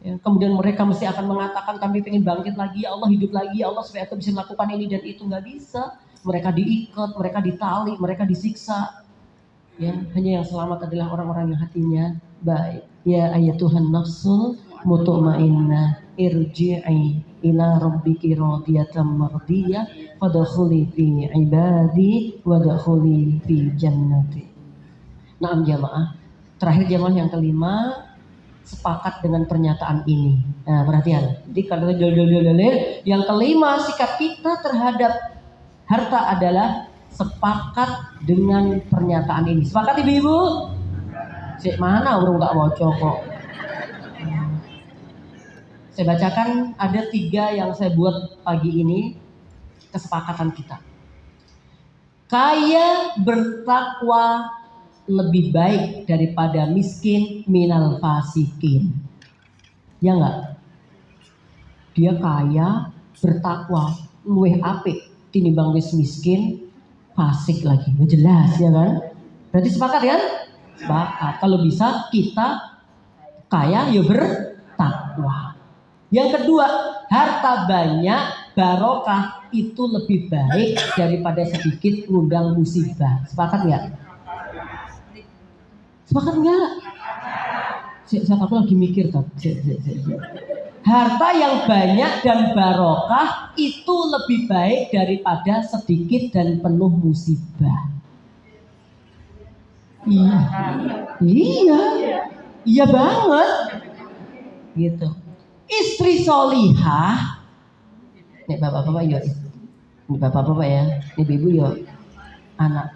Ya, kemudian mereka mesti akan mengatakan kami pengen bangkit lagi, ya Allah, hidup lagi, ya Allah, supaya aku bisa melakukan ini dan itu. Nggak bisa. Mereka diikat, mereka ditali, mereka disiksa. Ya, hanya yang selamat adalah orang-orang yang hatinya baik. Ya ayatuhan nafsul mutmainnah irji'i ila rabbiki radiyatan mardiyah fadkhuli fi ibadi wadkhuli fi jannati. Naam jamaah. Terakhir jamaah yang kelima, sepakat dengan pernyataan ini. Nah, perhatian. Jadi kalau yang kelima, sikap kita terhadap harta adalah sepakat dengan pernyataan ini. Sepakat ibu-ibu? Cek mana urung tak bocor kok. Saya bacakan ada 3 yang saya buat pagi ini, kesepakatan kita. Kaya bertakwa lebih baik daripada miskin minal fasikin. Ya enggak? Dia kaya bertakwa luwih apik tinimbang wis miskin fasik lagi. Jelas ya kan? Berarti sepakat ya? Sepakat. Kalau bisa kita kaya ya bertakwa. Yang kedua, harta banyak barokah itu lebih baik daripada sedikit ngundang musibah. Sepakat nggak? Sepakat nggak? Saya lagi mikir kan. Harta yang banyak dan barokah itu lebih baik daripada sedikit dan penuh musibah. Iya banget. Gitu. Istri solihah, nih bapak-bapak yuk, ini bapak-bapak ya, ini ibu yuk, anak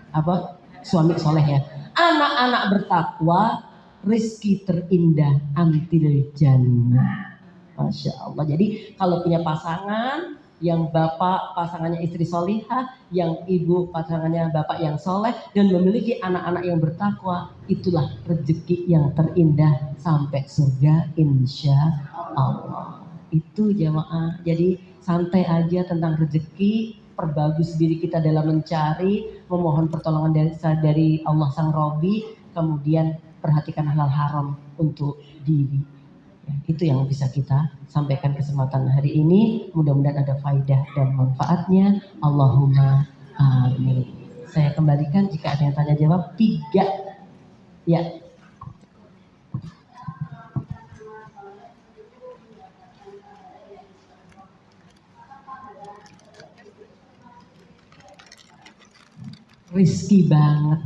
suami soleh ya, anak-anak bertakwa, rizki terindah antil jannah. Masya Allah. Jadi kalau punya pasangan, yang bapak pasangannya istri solihah, yang ibu pasangannya bapak yang soleh, dan memiliki anak-anak yang bertakwa, itulah rezeki yang terindah sampai surga insya Allah. Itu jamaah. Jadi santai aja tentang rezeki, perbagus diri kita dalam mencari, memohon pertolongan dari Allah Sang Robi, kemudian perhatikan halal haram untuk diri. Ya, itu yang bisa kita sampaikan kesempatan hari ini. Mudah-mudahan ada faidah dan manfaatnya. Allahumma amin. Saya kembalikan jika ada yang tanya jawab 3. Ya. Rizki banget.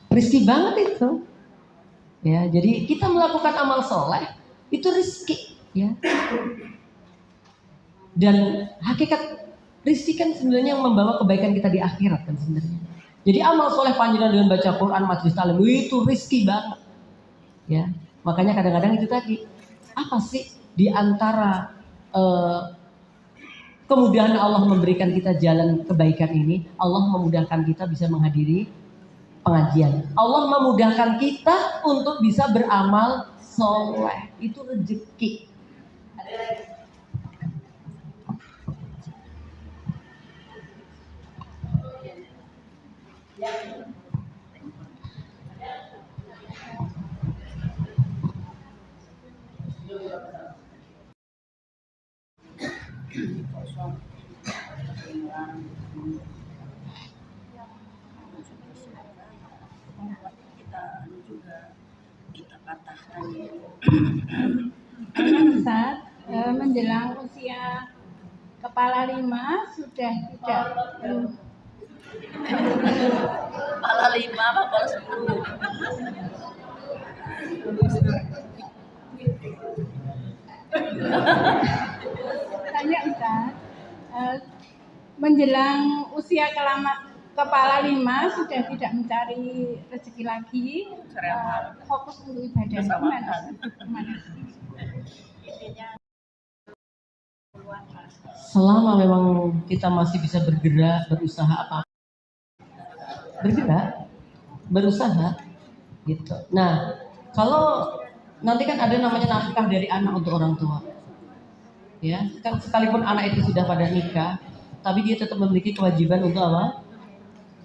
Rizki banget itu. Ya, jadi kita melakukan amal soleh itu rizki, ya. Dan hakikat rizki kan sebenarnya yang membawa kebaikan kita di akhirat kan sebenarnya. Jadi amal soleh panjenengan dengan baca Quran, majelis taklim itu rizki banget, ya. Makanya kadang-kadang itu tadi, apa sih di antara kemudahan Allah memberikan kita jalan kebaikan ini? Allah memudahkan kita bisa menghadiri pengajian. Allah memudahkan kita untuk bisa beramal soleh. Itu rezeki. Kita patahkan. Ustaz, menjelang usia kepala 5 sudah tidak Kepala 5 apa kepala 10? tanya Ustaz, menjelang usia kepala 5 sudah tidak mencari rezeki lagi, fokus untuk ibadah gimana? Selama memang kita masih bisa bergerak, berusaha apa? Bergerak, berusaha, gitu. Nah, kalau nanti kan ada namanya nafkah dari anak untuk orang tua, ya. Kan sekalipun anak itu sudah pada nikah, tapi dia tetap memiliki kewajiban untuk apa?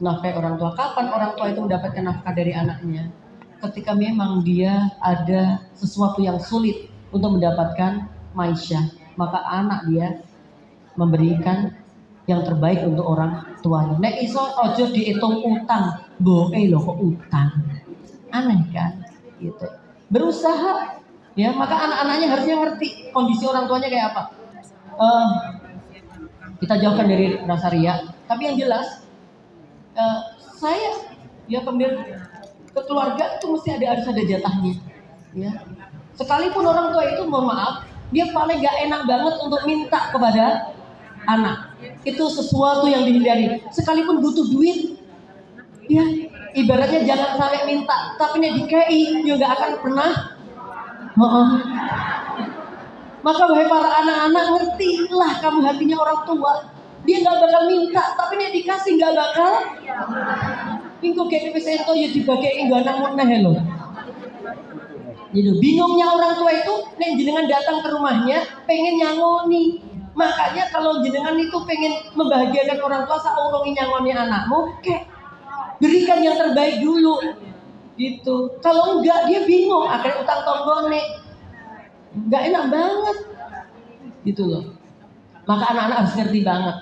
Nafkah orang tua. Kapan orang tua itu mendapatkan nafkah dari anaknya? Ketika memang dia ada sesuatu yang sulit untuk mendapatkan maisha, maka anak dia memberikan yang terbaik untuk orang tuanya. Nek iso ojo dihitung utang, boe loh kok utang, aneh kan? Gitu. Berusaha, ya maka anak-anaknya harusnya ngerti kondisi orang tuanya kayak apa. Kita jauhkan dari rasa riya, tapi yang jelas saya ya kemudian ke keluarga itu mesti harus ada jatahnya, ya. Sekalipun orang tua itu mohon maaf, dia paling gak enak banget untuk minta kepada anak. Itu sesuatu yang dihindari. Sekalipun butuh duit, ya ibaratnya jangan sampai minta, tapi nih dikei juga gak akan pernah. Maka wahai para anak-anak, ngertilah kamu hatinya orang tua. Dia gak bakal minta, tapi nih dikasih gak bakal. Minggu kayak pesento ya dibagai enggak namun loh. Gitu. Bingungnya orang tua itu, nek jenengan datang ke rumahnya pengen nyangoni. Makanya kalau jenengan itu pengen membahagiakan orang tua, saurungi nyangoni anakmu, kayak berikan yang terbaik dulu. Gitu. Kalau enggak dia bingung, akhirnya utang tonggone. Enggak enak banget. Gitu loh. Maka anak-anak harus ngerti banget.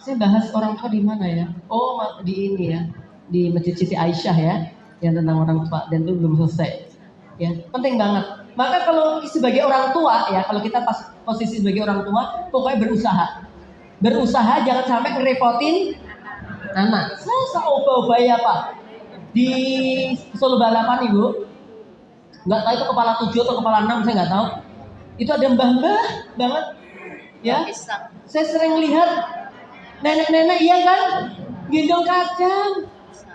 Saya bahas orang tua di mana ya? Oh, di ini ya. Di Masjid Siti Aisyah ya, yang tentang orang tua, dan itu belum selesai. Ya, penting banget. Maka kalau sebagai orang tua ya, kalau kita pas posisi sebagai orang tua, pokoknya berusaha. Berusaha jangan sampai ngerepotin anak. Saya oba-oba ya Pak. Di Solo Balapan Ibu, nggak tahu itu kepala 7 atau kepala 6, saya nggak tahu. Itu ada mbah-mbah banget, ya. Saya sering lihat nenek-nenek, iya kan, gendong kacang.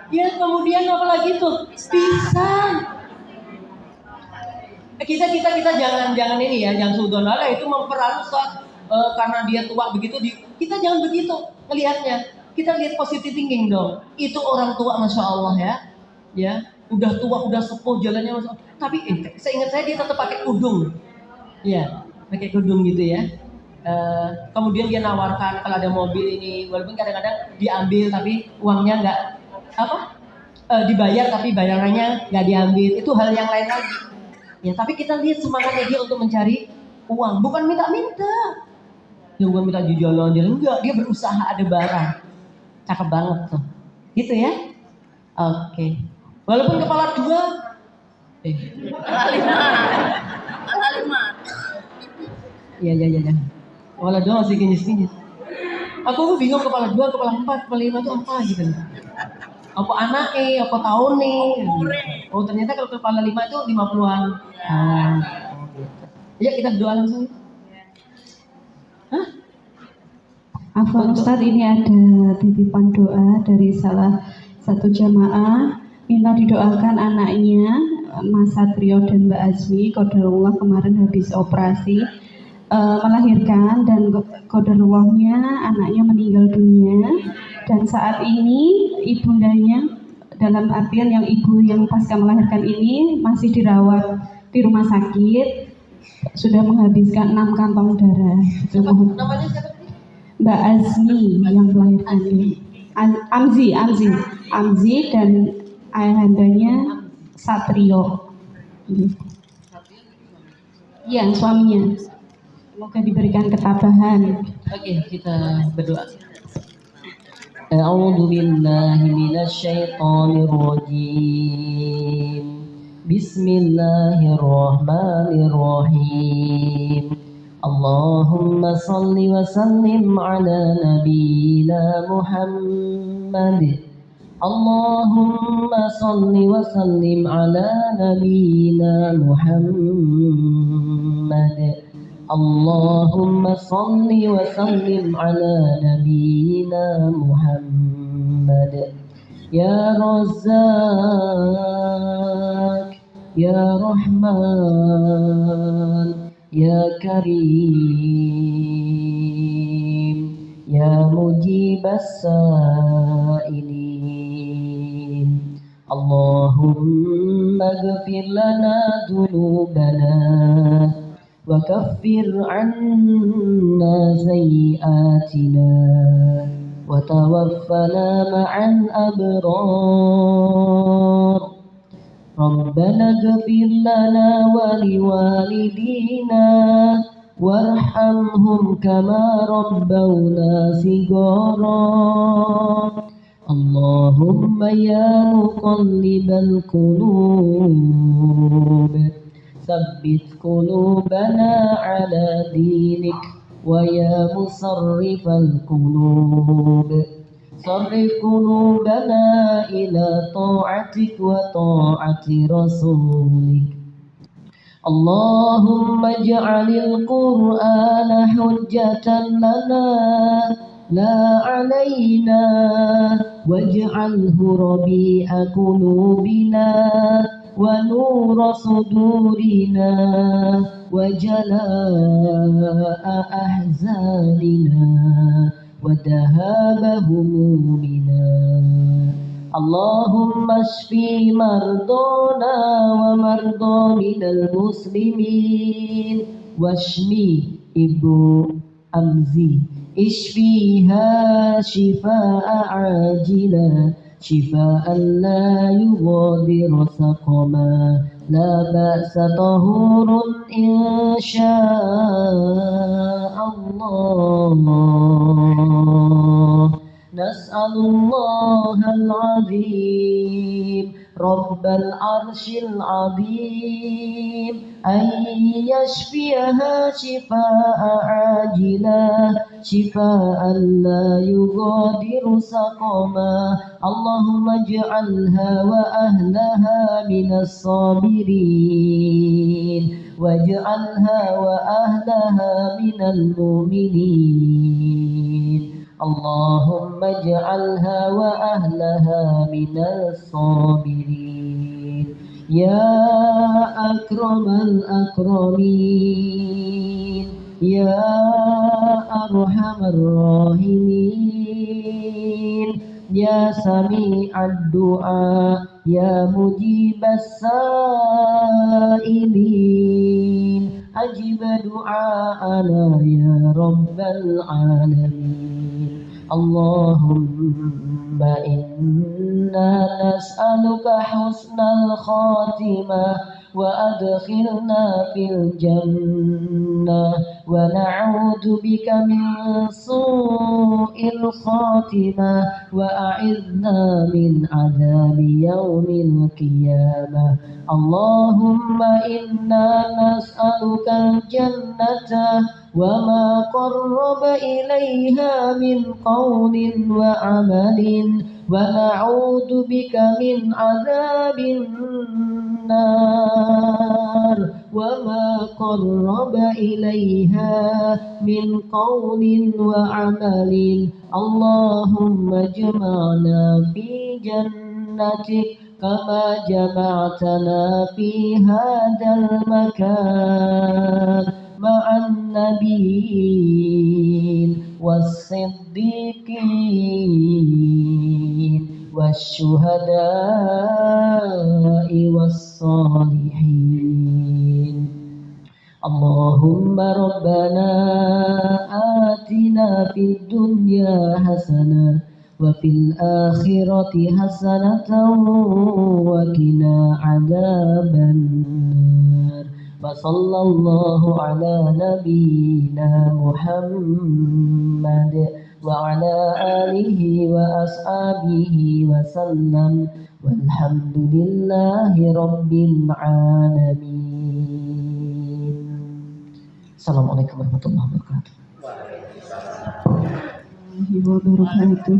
Ya kemudian apa lagi tuh? Pisang. Kita jangan ini ya, jangan sudon lah itu memperhalus karena dia tua begitu. Kita jangan begitu melihatnya. Kita lihat positive thinking dong. Itu orang tua, masya Allah ya, ya udah tua, udah sepuh jalannya masya Allah. Tapi seingat saya dia tetap pakai kudung, ya pakai kudung gitu ya. Kemudian dia nawarkan kalau ada mobil ini, walaupun kadang-kadang diambil tapi uangnya nggak dibayar tapi bayarannya nggak diambil, itu hal yang lain lagi. Ya, tapi kita lihat semangatnya dia untuk mencari uang, bukan minta-minta. Ya bukan minta jalan-jalan, enggak, dia berusaha ada barang. Cakep banget tuh. Gitu ya? Oke. Walaupun kepala 2 Kepala 5. Iya. Kepala 2 masih kinyis-kinyis. Aku bingung kepala 2, kepala 4, kepala 5 itu apa gitu. Apa anaknya, apa tahun nih. Oh ternyata kalau kepala 5 itu 50-an. Ya kita berdoa langsung. Hah? Afwan Ustadz, ini ada titipan doa dari salah satu jamaah, minta didoakan anaknya Mas Satrio dan Mbak Azmi. Qadarullah kemarin habis operasi melahirkan dan qadarullahnya anaknya meninggal dunia, dan saat ini ibundanya, dalam artian yang ibu yang pasca melahirkan ini masih dirawat di rumah sakit, sudah menghabiskan 6 kantong darah. Namanya siapa? Mbak Azmi yang melahirkan ini. Amzi dan ayahandanya Satrio. Iya, suaminya. Semoga diberikan ketabahan. Oke, kita berdoa. A'udzu billahi minasy syaithanir rajim. Bismillahirrahmanirrahim. Allahumma salli wa sallim ala nabiyyina Muhammad. Allahumma salli wa sallim ala nabiyyina Muhammad. Allahumma salli wa sallim ala nabiyyina Muhammad. Ya Razzaq, Ya Rahman, Ya Karim, Ya Mujibas Sa'ilin. Allahumma ghfir lana dhunubana wa kaffir anna sayyi'atina wa tawaffana ma'al abrar. Rabbana ghfir lana wa liwalidina warhamhum kama rabbawna shighara. Allahumma ya muqallibal qulub, tsabbit qulubana ala dinik, wa ya musarrifal qulub, sarrif qulubana ila ta'atik wa ta'ati rasulik. Allahumma ij'alil Qur'ana hujjatan lana la 'alaina waj'alhu rabi'a qulubina wa nura sudurina wa jalaa'a ahzanina wa dhahaba humumina. Allahumma shfi mardana wa marda minal muslimin washmi Ibu Amzi, ishfiha shifaa ajila, shifaan la yughadiru saqama, la ba'sa tahurun insya Allah. Nas'alullah al-azim Rabbal arshil azim an yashfiyaha shifaa ajila, shifaan la yughadiru saqama. Allahumma ij'alha wa ahlaha minas sabirin waj'alha wa ahlaha minal mu'minin. Allahumma ij'alha wa ahlaha minas sabirin. Ya akramal akramin, Ya arhamar rahimin, Ya sami'ad du'a, Ya mujibas sa'ilin. Ajib du'a'ana ya rabbal alamin. Allahumma inna nas'aluka husnal khatimah wa adkhilna fil jannah الحسنى ونعوذ بك من سوء الخاتمة وأعذنا من عذاب يوم القيامة. اللهم إنا نسألك الجنة وما قرب إليها من قول وعمل ونعوذ بك من عذاب النار وما قرب إليها من قول وعمل. اللهم اجمعنا في جنتك كما جمعتنا في هذا المكان مع النبيين والصديقين والشهداء والصالحين. اللهم ربنا آتنا في الدنيا حسنة وفي الآخرة حسنة وقنا عذاب النار. وصلى الله على نبينا محمد وعلى آله وأصحابه وسلم والحمد لله رب العالمين. Assalamualaikum warahmatullahi wabarakatuh. Wabarakatuh.